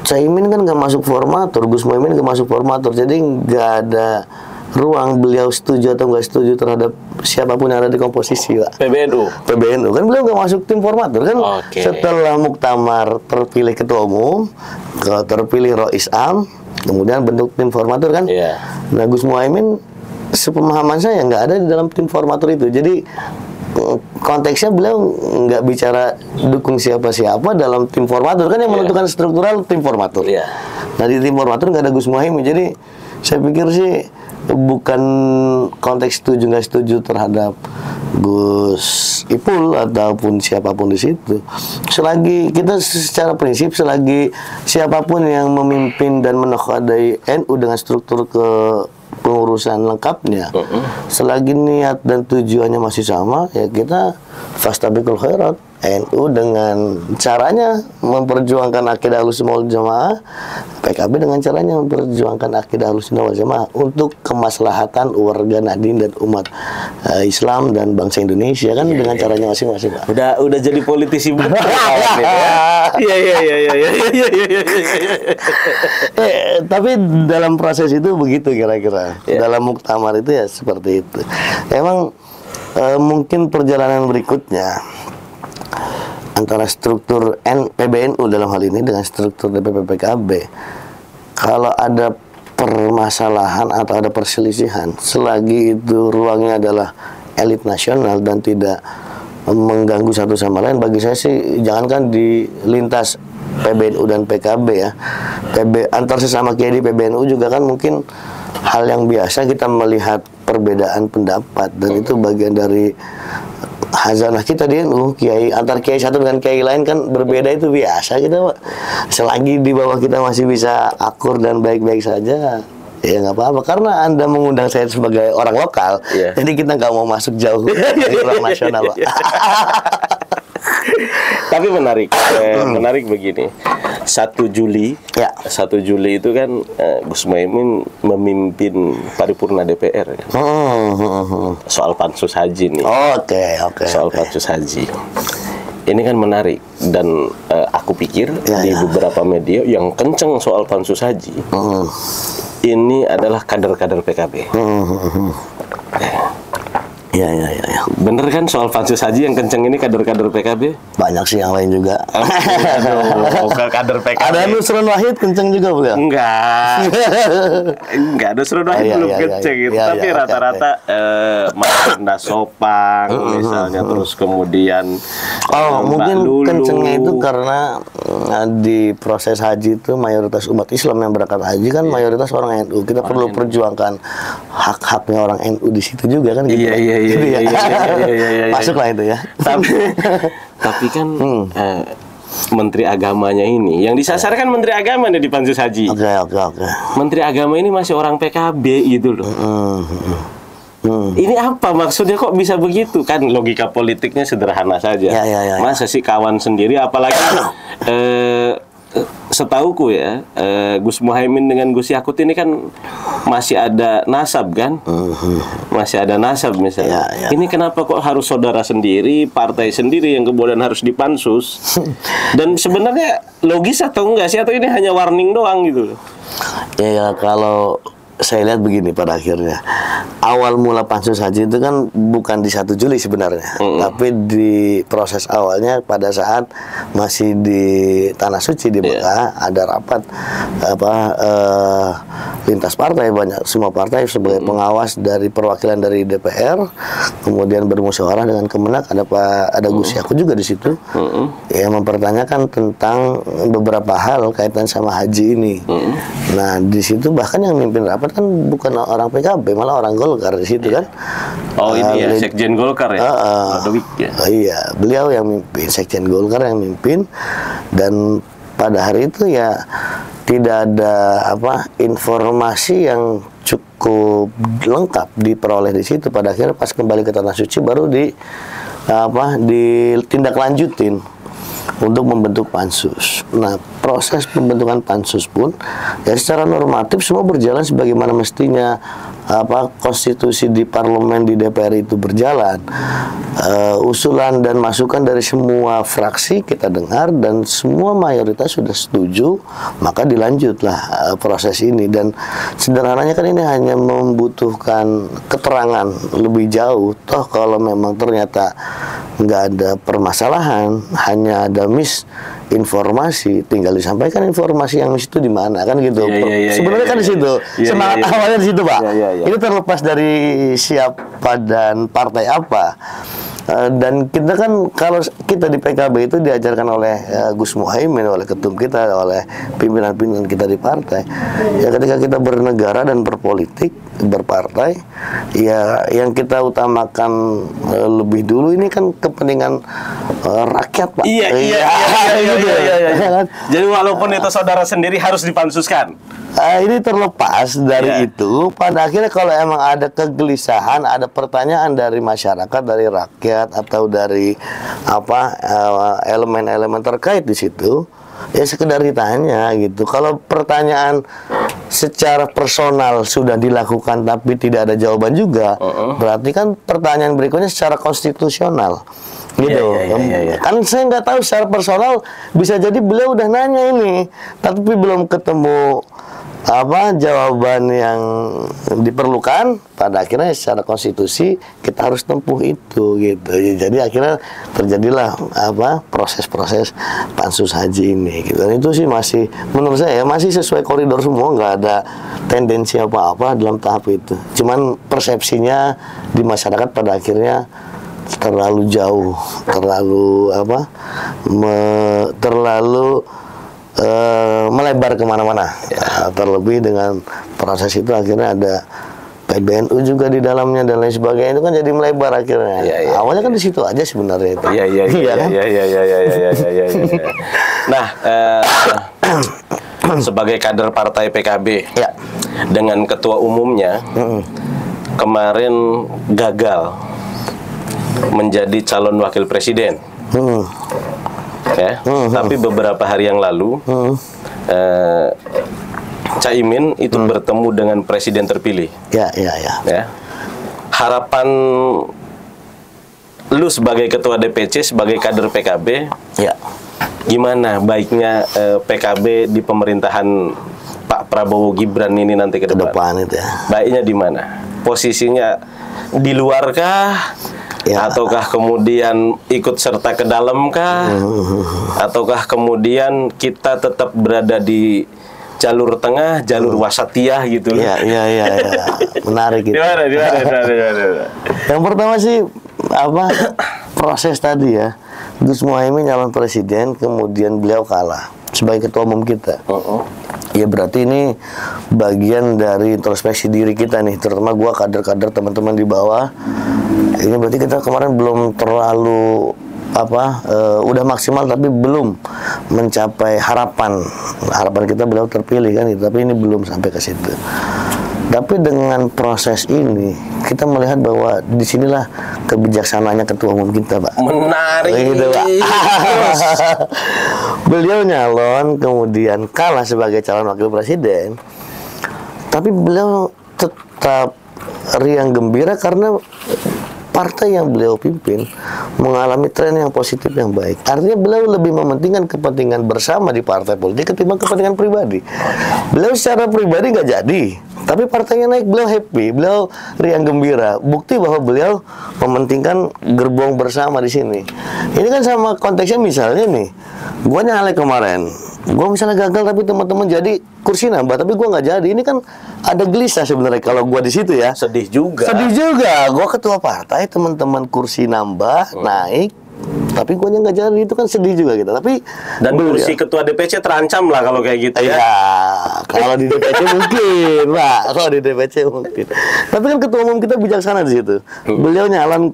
Speaker 1: Caimin kan nggak masuk formatur, Gus Muhaimin nggak masuk formatur, jadi nggak ada ruang beliau setuju atau nggak setuju terhadap siapapun yang ada di komposisi Pak. PBNU kan beliau nggak masuk tim formatur kan. Setelah muktamar terpilih ketua umum, terpilih Rois Am, kemudian bentuk tim formatur kan. Nah, Gus Muhaimin sepemahaman saya nggak ada di dalam tim formatur itu. Jadi konteksnya beliau nggak bicara dukung siapa-siapa dalam tim formatur kan, yang menentukan struktural tim formatur. Nah, di tim formatur nggak ada Gus Muhaimin, jadi saya pikir sih bukan konteks setuju nggak setuju terhadap Gus Ipul ataupun siapapun di situ. Selagi kita secara prinsip, selagi siapapun yang memimpin dan menakwadai NU dengan struktur pengurusan lengkapnya, selagi niat dan tujuannya masih sama, ya kita fastabiqul khairat. NU dengan caranya memperjuangkan akidah Ahlussunnah wal Jamaah, PKB dengan caranya memperjuangkan akidah Ahlussunnah wal Jamaah untuk kemaslahatan warga Nahdien dan umat Islam dan bangsa Indonesia kan, dengan caranya masing-masing Pak.
Speaker 2: Udah jadi politisi betul.
Speaker 1: Tapi dalam proses itu begitu kira-kira. Dalam muktamar itu ya seperti itu. Emang mungkin perjalanan berikutnya antara struktur PBNU dalam hal ini dengan struktur DPP PKB, kalau ada permasalahan atau ada perselisihan, selagi itu ruangnya adalah elit nasional dan tidak mengganggu satu sama lain, bagi saya sih jangankan di lintas PBNU dan PKB ya, antar sesama kiai di PBNU juga kan mungkin hal yang biasa kita melihat perbedaan pendapat, dan itu bagian dari hazanah kita di NU. Kiai antar kiai satu dengan kiai lain kan berbeda, itu biasa kita Pak. Selagi di bawah kita masih bisa akur dan baik-baik saja, ya nggak apa-apa. Karena Anda mengundang saya sebagai orang lokal, jadi kita nggak mau masuk jauh dari ruang nasional Pak.
Speaker 2: Tapi menarik begini. 1 Juli itu kan Gus Muhaimin memimpin paripurna DPR kan? Soal pansus haji nih. Soal pansus haji. Ini kan menarik, dan aku pikir di beberapa media yang kenceng soal pansus haji ini adalah kader-kader PKB.
Speaker 1: Iya, iya, iya.
Speaker 2: Bener kan soal pansus haji yang kenceng ini kader-kader PKB?
Speaker 1: Banyak sih yang lain juga.
Speaker 2: Aduh, kader PKB.
Speaker 1: Ada Nusron Wahid kenceng juga bukan?
Speaker 2: Enggak, Nusron Wahid belum kenceng gitu. Tapi rata-rata Mas Enda Sopang misalnya, terus kemudian
Speaker 1: mungkin
Speaker 2: Lulu.
Speaker 1: kencengnya itu karena di proses haji itu mayoritas umat Islam yang berangkat haji kan mayoritas orang NU. Kita perlu perjuangkan hak-haknya orang NU di situ juga kan gitu.
Speaker 2: Iya.
Speaker 1: Masuklah itu ya.
Speaker 2: Tapi kan Menteri Agamanya ini yang disasar kan Menteri Agama nih di pansus haji.
Speaker 1: Oke.
Speaker 2: Menteri Agama ini masih orang PKB gitu loh. Ini apa maksudnya, kok bisa begitu? Kan logika politiknya sederhana saja. Masa sih kawan sendiri, apalagi setauku ya, Gus Muhaimin dengan Gus Yakut ini kan masih ada nasab kan? Masih ada nasab misalnya. Ini kenapa kok harus saudara sendiri, partai sendiri yang kemudian harus dipansus? Dan sebenarnya logis atau enggak sih? Atau ini hanya warning doang gitu?
Speaker 1: Ya, kalau saya lihat begini pada akhirnya, awal mula pansus haji itu kan bukan di 1 Juli sebenarnya, tapi di proses awalnya pada saat masih di Tanah Suci di Mekah, ada rapat lintas partai, banyak semua partai sebagai pengawas dari perwakilan dari DPR, kemudian bermusyawarah dengan Kemenak, ada Gus Yakut juga di situ, yang mempertanyakan tentang beberapa hal kaitan sama haji ini. Nah, di situ bahkan yang mimpin rapat kan bukan orang PKB, malah orang Golkar di situ kan.
Speaker 2: Ini ya, Sekjen Golkar ya.
Speaker 1: Iya, beliau yang mimpin, Sekjen Golkar yang mimpin, dan pada hari itu ya tidak ada informasi yang cukup lengkap diperoleh di situ. Pada akhirnya pas kembali ke Tanah Suci baru ditindaklanjutin untuk membentuk pansus. Nah, proses pembentukan pansus pun ya secara normatif semua berjalan sebagaimana mestinya konstitusi di parlemen di DPR itu berjalan. Usulan dan masukan dari semua fraksi kita dengar dan semua mayoritas sudah setuju, maka dilanjutlah proses ini. Dan sederhananya kan ini hanya membutuhkan keterangan lebih jauh. Toh kalau memang ternyata nggak ada permasalahan, hanya ada misinformasi, tinggal disampaikan informasi yang miss itu di mana kan gitu. Sebenarnya kan di situ semangat awalnya di situ, Pak. Ini terlepas dari siapa dan partai apa. Dan kita kan, kalau kita di PKB itu diajarkan oleh Gus Muhaimin, oleh ketum kita, oleh pimpinan-pimpinan kita di partai, ya ketika kita bernegara dan berpolitik, berpartai, ya yang kita utamakan lebih dulu ini kan kepentingan rakyat, Pak.
Speaker 2: Iya. Jadi walaupun itu saudara sendiri harus dipansuskan.
Speaker 1: Ini terlepas dari itu, pada akhirnya kalau emang ada kegelisahan, ada pertanyaan dari masyarakat, dari rakyat, atau dari elemen-elemen terkait di situ, ya sekedar ditanya gitu. Kalau pertanyaan secara personal sudah dilakukan tapi tidak ada jawaban juga, berarti kan pertanyaan berikutnya secara konstitusional. Gitu. Kan saya nggak tahu secara personal, bisa jadi beliau udah nanya ini tapi belum ketemu jawaban yang diperlukan. Pada akhirnya secara konstitusi kita harus tempuh itu gitu. Jadi akhirnya terjadilah proses-proses pansus haji ini gitu. Dan itu sih masih, menurut saya masih sesuai koridor semua, nggak ada tendensi apa-apa dalam tahap itu. Cuman persepsinya di masyarakat pada akhirnya terlalu jauh, terlalu melebar kemana-mana. Terlebih dengan proses itu akhirnya ada PBNU juga di dalamnya dan lain sebagainya, itu kan jadi melebar akhirnya. Awalnya kan di situ aja sebenarnya itu.
Speaker 2: Nah, sebagai kader partai PKB dengan ketua umumnya kemarin gagal menjadi calon wakil presiden. Tapi beberapa hari yang lalu Caimin itu bertemu dengan presiden terpilih. Harapan lu sebagai ketua DPC, sebagai kader PKB, gimana baiknya PKB di pemerintahan Pak Prabowo Gibran ini nanti ke depan itu ya? Baiknya di mana? Posisinya di luar kah? Ya. Ataukah kemudian ikut serta ke dalam kah? Ataukah kemudian kita tetap berada di jalur tengah, jalur wasatiyah gitu loh?
Speaker 1: Iya. Menarik gitu.
Speaker 2: Gimana?
Speaker 1: Yang pertama sih proses tadi ya. Gus Muhaimin calon presiden, kemudian beliau kalah sebagai ketua umum kita. Ya berarti ini bagian dari introspeksi diri kita nih, terutama gua kader-kader teman-teman di bawah. Ini berarti kita kemarin belum terlalu udah maksimal tapi belum mencapai harapan kita beliau terpilih kan gitu. Tapi ini belum sampai ke situ. Tapi dengan proses ini kita melihat bahwa disinilah kebijaksanaannya ketua umum kita, Pak.
Speaker 2: Menarik.
Speaker 1: Gitu, Pak. Beliau nyalon kemudian kalah sebagai calon wakil presiden, tapi beliau tetap riang gembira karena partai yang beliau pimpin mengalami tren yang positif yang baik. Artinya beliau lebih mementingkan kepentingan bersama di partai politik ketimbang kepentingan pribadi. Beliau secara pribadi nggak jadi, tapi partainya naik, beliau happy, beliau riang gembira. Bukti bahwa beliau mementingkan gerbong bersama di sini. Ini kan sama konteksnya misalnya nih, gua nyalek kemarin, gua misalnya gagal tapi teman-teman jadi kursi nambah, tapi gua nggak jadi. Ini kan ada gelisah sebenarnya kalau gua di situ ya.
Speaker 2: Sedih juga.
Speaker 1: Gua ketua partai, teman-teman kursi nambah, naik, tapi gua nggak jadi, itu kan sedih juga gitu. Tapi
Speaker 2: dan kursi ketua DPC terancam lah kalau kayak gitu ya.
Speaker 1: Ya, kalau di DPC mungkin, Pak. Kalau di DPC mungkin. Tapi kan ketua umum kita bijaksana di situ. Beliau nyalon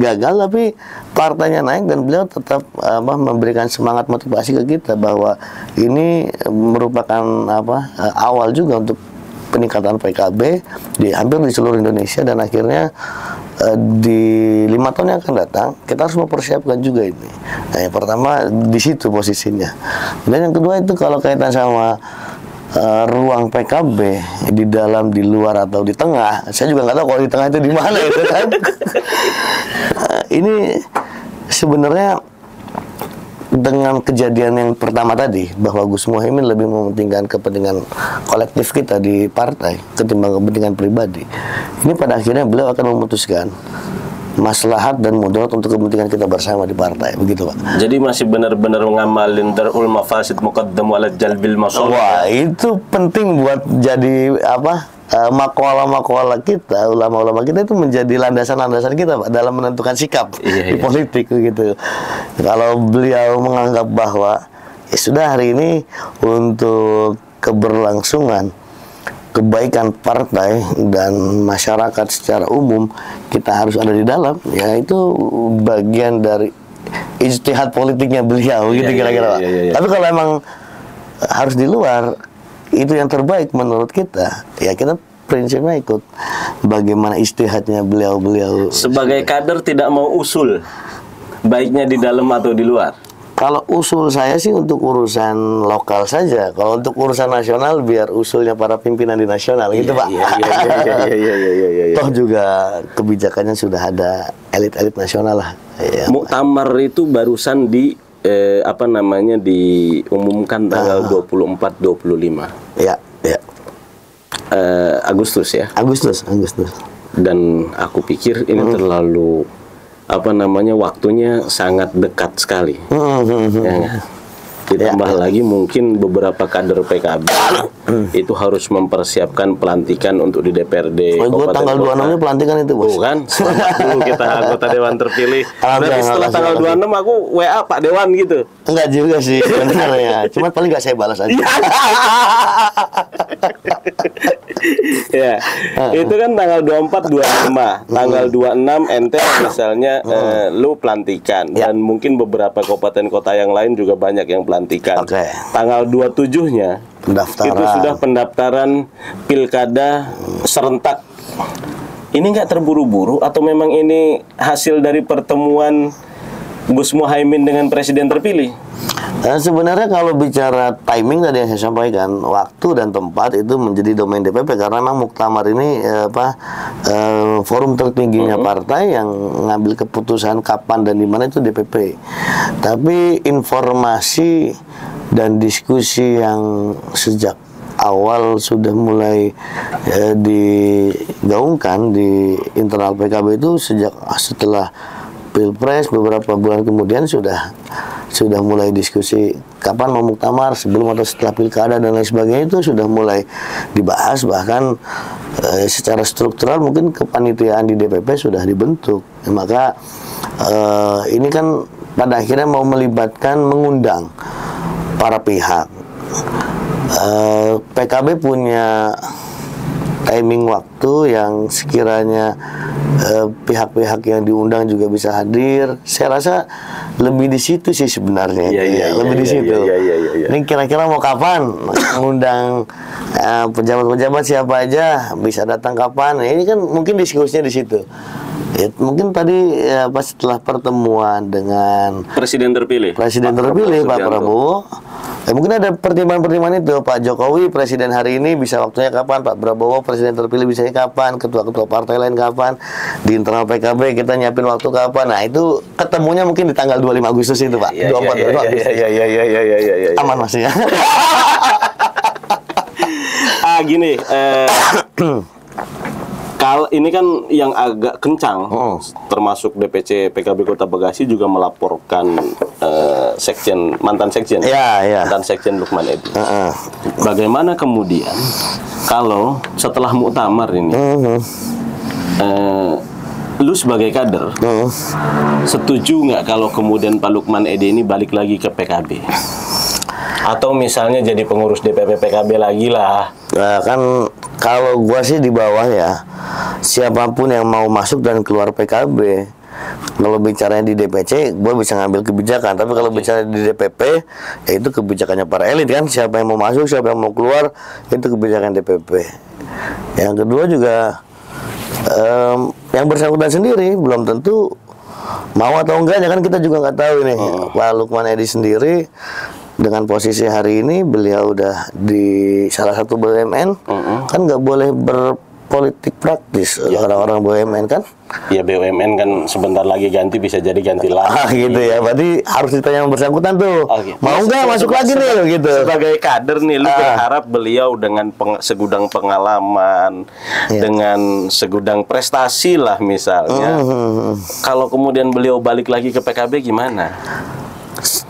Speaker 1: gagal tapi partainya naik dan beliau tetap memberikan semangat motivasi ke kita bahwa ini merupakan awal juga untuk peningkatan PKB hampir di seluruh Indonesia, dan akhirnya di 5 tahun yang akan datang kita harus mempersiapkan juga ini. Nah, yang pertama di situ posisinya, dan yang kedua itu kalau kaitan sama ruang PKB di dalam, di luar atau di tengah, saya juga nggak tahu kalau di tengah itu di mana itu kan. Ini sebenarnya dengan kejadian yang pertama tadi bahwa Gus Muhaimin lebih mementingkan kepentingan kolektif kita di partai ketimbang kepentingan pribadi. Ini pada akhirnya beliau akan memutuskan maslahat dan mudarat untuk kepentingan kita bersama di partai, begitu Pak.
Speaker 2: Jadi masih benar-benar ngamalin darul mafasid muqaddamu ala jalbil masalih.
Speaker 1: Wah, itu penting buat jadi makwala-makwala kita, ulama-ulama kita itu menjadi landasan-landasan kita Pak dalam menentukan sikap di politik gitu. Kalau beliau menganggap bahwa ya sudah hari ini untuk keberlangsungan kebaikan partai dan masyarakat secara umum kita harus ada di dalam, ya itu bagian dari ijtihad politiknya beliau gitu kira-kira Pak. Tapi kalau emang harus di luar, itu yang terbaik menurut kita, ya kita prinsipnya ikut bagaimana ijtihadnya beliau.
Speaker 2: Sebagai kader tidak mau usul, baiknya di dalam atau di luar?
Speaker 1: Kalau usul saya sih untuk urusan lokal saja. Kalau untuk urusan nasional biar usulnya para pimpinan di nasional gitu Pak. Toh juga kebijakannya sudah ada elit-elit nasional lah.
Speaker 2: Muktamar itu barusan diumumkan tanggal 24-25.
Speaker 1: Ya.
Speaker 2: Agustus ya.
Speaker 1: Agustus.
Speaker 2: Dan aku pikir ini terlalu waktunya sangat dekat sekali. Ya, ditambah lagi mungkin beberapa kader PKB itu harus mempersiapkan pelantikan untuk di DPRD.
Speaker 1: Gue tanggal 26 pelantikan itu bos.
Speaker 2: Bukan, selamat dulu kita anggota Dewan terpilih. Nanti setelah tanggal 26 aku WA Pak Dewan gitu.
Speaker 1: Enggak juga sih sebenarnya. Cuma paling nggak saya balas aja.
Speaker 2: Ya, itu kan tanggal 24, 25. Tanggal 26 ente misalnya lu pelantikan, dan mungkin beberapa kabupaten kota yang lain juga banyak yang pelantikan. Tanggal 27-nya itu sudah pendaftaran pilkada serentak. Ini nggak terburu-buru atau memang ini hasil dari pertemuan Gus Muhaimin dengan presiden terpilih?
Speaker 1: Sebenarnya kalau bicara timing tadi yang saya sampaikan, waktu dan tempat itu menjadi domain DPP karena memang muktamar ini forum tertingginya partai yang ngambil keputusan kapan dan di mana itu DPP. Tapi informasi dan diskusi yang sejak awal sudah mulai digaungkan di internal PKB itu sejak setelah Pilpres beberapa bulan kemudian sudah mulai diskusi kapan mau muktamar, sebelum atau setelah pilkada dan lain sebagainya, itu sudah mulai dibahas. Bahkan secara struktural mungkin kepanitiaan di DPP sudah dibentuk. Maka ini kan pada akhirnya mau melibatkan, mengundang para pihak. PKB punya timing waktu yang sekiranya pihak-pihak yang diundang juga bisa hadir. Saya rasa lebih di situ sih sebenarnya. Lebih di situ. Ini kira-kira mau kapan mengundang pejabat-pejabat siapa aja, bisa datang kapan? Nah, ini kan mungkin diskusinya di situ. Ya, mungkin tadi pas setelah pertemuan dengan
Speaker 2: Presiden terpilih
Speaker 1: Pak Prabowo, mungkin ada pertimbangan-pertimbangan itu. Pak Jokowi presiden hari ini bisa waktunya kapan, Pak Prabowo presiden terpilih bisa kapan, ketua-ketua partai lain kapan, di internal PKB kita nyiapin waktu kapan. Nah, itu ketemunya mungkin di tanggal 25 Agustus itu, Pak. 24 Agustus. Aman maksudnya.
Speaker 2: Gini, kalau ini kan yang agak kencang, termasuk DPC PKB Kota Bekasi juga melaporkan mantan sekjen Lukman Edy. Bagaimana kemudian kalau setelah muktamar ini, lu sebagai kader, setuju nggak kalau kemudian Pak Lukman Edy ini balik lagi ke PKB? Atau misalnya jadi pengurus DPP PKB lagi lah?
Speaker 1: Nah, kan kalau gua sih di bawah ya, siapapun yang mau masuk dan keluar PKB, kalau bicaranya di DPC, gua bisa ngambil kebijakan. Tapi kalau bicara di DPP, ya itu kebijakannya para elit kan. Siapa yang mau masuk, siapa yang mau keluar, itu kebijakan DPP. Yang kedua juga, yang bersangkutan sendiri belum tentu mau atau enggaknya kan kita juga nggak tahu ini. Pak Lukman Edy sendiri dengan posisi hari ini beliau udah di salah satu BUMN, kan nggak boleh berpolitik praktis orang-orang BUMN kan?
Speaker 2: Ya BUMN kan sebentar lagi ganti, bisa jadi ganti lagi.
Speaker 1: Gitu ya, berarti harus ditanya yang bersangkutan tuh. Mau nggak masuk lagi nih gitu?
Speaker 2: Sebagai kader nih, lu berharap beliau dengan segudang pengalaman, dengan segudang prestasi lah misalnya, kalau kemudian beliau balik lagi ke PKB gimana?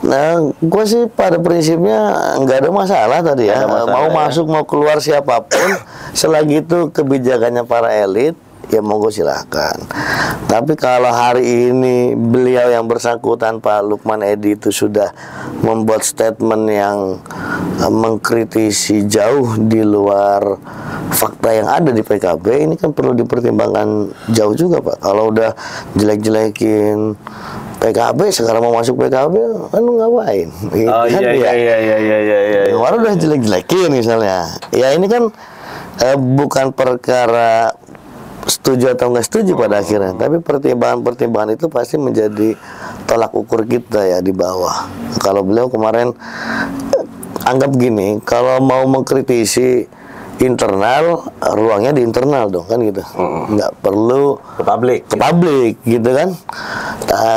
Speaker 1: Nah, gue sih pada prinsipnya nggak ada masalah tadi ya. Mau masuk mau keluar siapapun, selagi itu kebijakannya para elit, ya monggo silahkan. Tapi kalau hari ini beliau yang bersangkutan Pak Lukman Edy itu sudah membuat statement yang mengkritisi jauh di luar fakta yang ada di PKB, ini kan perlu dipertimbangkan jauh juga, Pak. Kalau udah jelek-jelekin PKB, sekarang mau masuk PKB, kan ngapain? Kemarin udah jelek-jelekin misalnya. Ya ini kan bukan perkara setuju atau nggak setuju pada akhirnya, tapi pertimbangan-pertimbangan itu pasti menjadi tolak ukur kita ya di bawah. Kalau beliau kemarin anggap gini, kalau mau mengkritisi internal, ruangnya di internal dong kan gitu, nggak perlu
Speaker 2: ke publik
Speaker 1: gitu kan.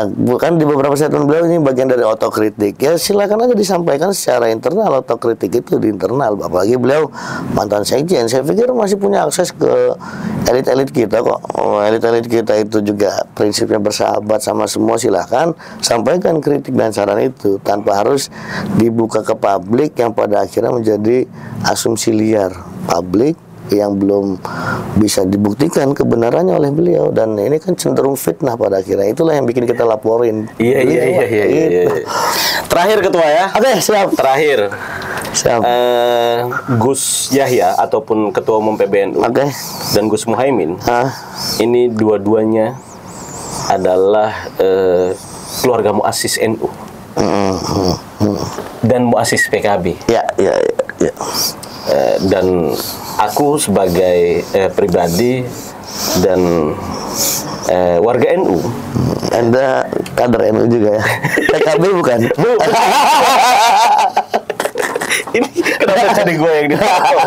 Speaker 1: Bukan di beberapa statement beliau ini bagian dari otokritik, ya silakan aja disampaikan secara internal. Otokritik itu di internal, apalagi beliau mantan sekjen, saya pikir masih punya akses ke elit-elit kita kok. Elit-elit kita itu juga prinsipnya bersahabat sama semua, silahkan sampaikan kritik dan saran itu tanpa harus dibuka ke publik yang pada akhirnya menjadi asumsi liar publik yang belum bisa dibuktikan kebenarannya oleh beliau, dan ini kan cenderung fitnah pada akhirnya. Itulah yang bikin kita laporin.
Speaker 2: Iya. Terakhir Ketua ya.
Speaker 1: Oke, siap.
Speaker 2: Terakhir.
Speaker 1: Siap.
Speaker 2: Gus Yahya ataupun Ketua Umum PBNU dan Gus Muhaimin. Ini dua-duanya adalah keluarga muassis NU. Dan muassis PKB.
Speaker 1: Ya.
Speaker 2: Dan aku sebagai pribadi dan warga NU.
Speaker 1: Anda kader NU juga ya? PKB bukan?
Speaker 2: Ini kenapa jadi gue yang dipotong?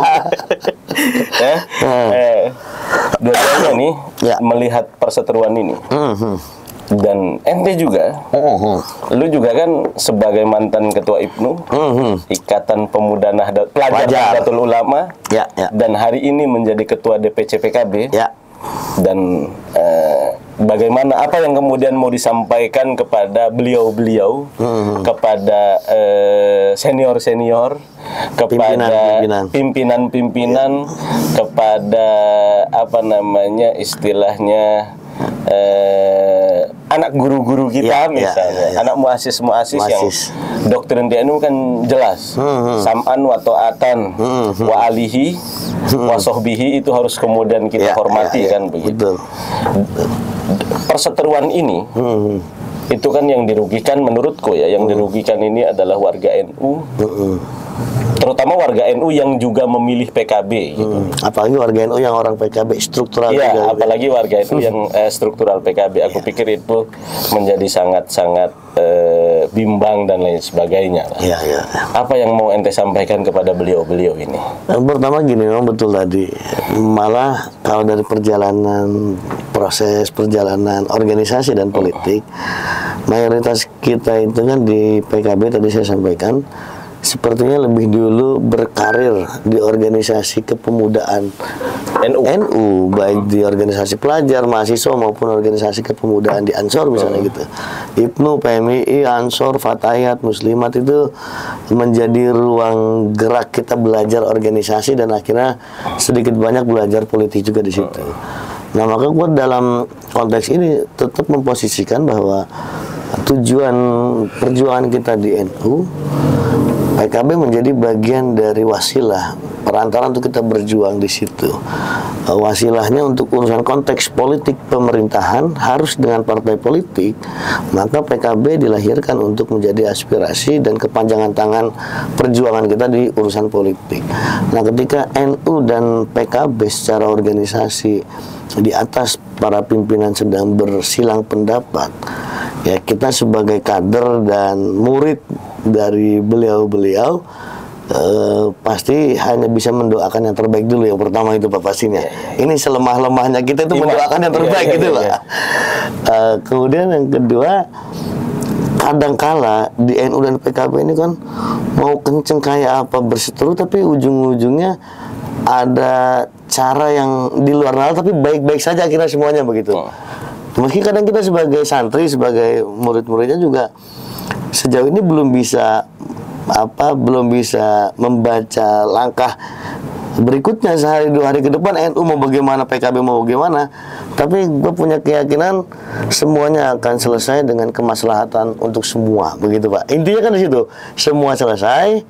Speaker 2: Dua-duanya nih melihat perseteruan ini. Dan ente juga, lu juga kan sebagai mantan ketua IPNU, Ikatan Pemuda Pelajar Nahdlatul Ulama, dan hari ini menjadi ketua DPC PKB. Dan bagaimana, apa yang kemudian mau disampaikan kepada beliau-beliau, kepada senior-senior, kepada pimpinan-pimpinan, kepada apa namanya istilahnya anak guru-guru kita misalnya, anak muassis-muassis yang doktrin DNU kan jelas, sam'an wa ta'atan wa alihi wa sohbihi, itu harus kemudian kita hormati kan begitu. Perseteruan ini itu kan yang dirugikan menurutku ya, yang dirugikan ini adalah warga NU. Terutama warga NU yang juga memilih PKB gitu. Apalagi warga NU yang orang PKB struktural juga. Apalagi warga NU yang struktural PKB. Aku pikir itu menjadi sangat-sangat bimbang dan lain sebagainya. Apa yang mau ente sampaikan kepada beliau-beliau ini? Pertama gini, memang betul tadi. Malah kalau dari proses perjalanan organisasi dan politik, mayoritas kita itu kan di PKB tadi saya sampaikan, sepertinya lebih dulu berkarir di organisasi kepemudaan NU, baik di organisasi pelajar, mahasiswa maupun organisasi kepemudaan di Ansor misalnya gitu. IPNU, PMII, Ansor, Fatayat, Muslimat itu menjadi ruang gerak kita belajar organisasi dan akhirnya sedikit banyak belajar politik juga di situ. Nah, maka gue dalam konteks ini tetap memposisikan bahwa tujuan perjuangan kita di NU, PKB menjadi bagian dari wasilah, perantara untuk kita berjuang di situ. Wasilahnya untuk urusan konteks politik pemerintahan harus dengan partai politik, maka PKB dilahirkan untuk menjadi aspirasi dan kepanjangan tangan perjuangan kita di urusan politik. Nah, ketika NU dan PKB secara organisasi di atas para pimpinan sedang bersilang pendapat, ya kita sebagai kader dan murid dari beliau-beliau pasti hanya bisa mendoakan yang terbaik dulu. Yang pertama itu Pak pastinya. Ini selemah-lemahnya kita itu mendoakan yang terbaik gitu Pak. Kemudian yang kedua, kadangkala di NU dan PKB ini kan mau kenceng kayak apa berseteru, tapi ujung-ujungnya ada cara yang di luar nalar, tapi baik-baik saja akhirnya semuanya begitu. Meski kadang kita sebagai santri, sebagai murid-muridnya juga sejauh ini belum bisa membaca langkah berikutnya sehari dua hari ke depan NU mau bagaimana, PKB mau bagaimana. Tapi gue punya keyakinan semuanya akan selesai dengan kemaslahatan untuk semua, begitu Pak. Intinya kan di situ, semua selesai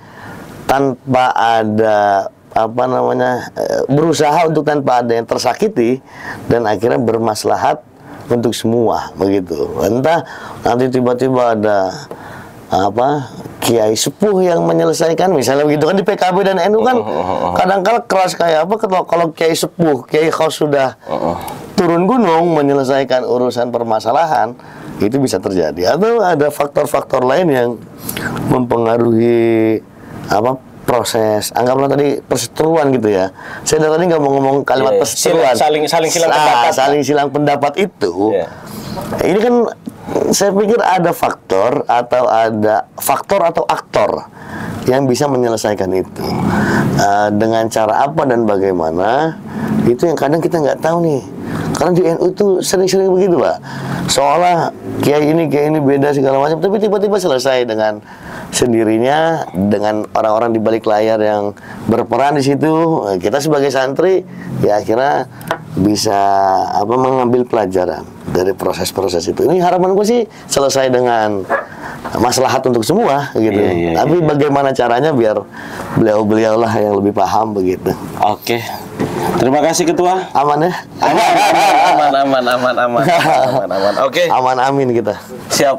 Speaker 2: tanpa ada berusaha untuk tanpa ada yang tersakiti dan akhirnya bermaslahat untuk semua, begitu. Entah nanti tiba-tiba ada kiai sepuh yang menyelesaikan misalnya begitu kan. Di PKB dan NU kan kadang-kala keras kayak apa kalau kiai sepuh, kiai khaus sudah turun gunung menyelesaikan urusan permasalahan, itu bisa terjadi. Atau ada faktor-faktor lain yang mempengaruhi proses, anggaplah tadi perseteruan gitu ya. Saya dari tadi nggak mau ngomong kalimat perseteruan, saling silang pendapat, saling silang pendapat itu. Ini kan saya pikir ada faktor atau aktor yang bisa menyelesaikan itu. Dengan cara apa dan bagaimana, itu yang kadang kita nggak tahu nih. Karena di NU itu sering-sering begitu Pak, seolah kiai ini beda segala macam, tapi tiba-tiba selesai dengan sendirinya dengan orang-orang di balik layar yang berperan di situ. Kita sebagai santri ya akhirnya bisa mengambil pelajaran dari proses-proses itu. Ini harapan gue sih selesai dengan maslahat untuk semua gitu. Tapi bagaimana caranya biar beliau-beliau lah yang lebih paham begitu. Oke. Terima kasih Ketua. Aman ya? Aman. Oke. Aman amin kita. Siap.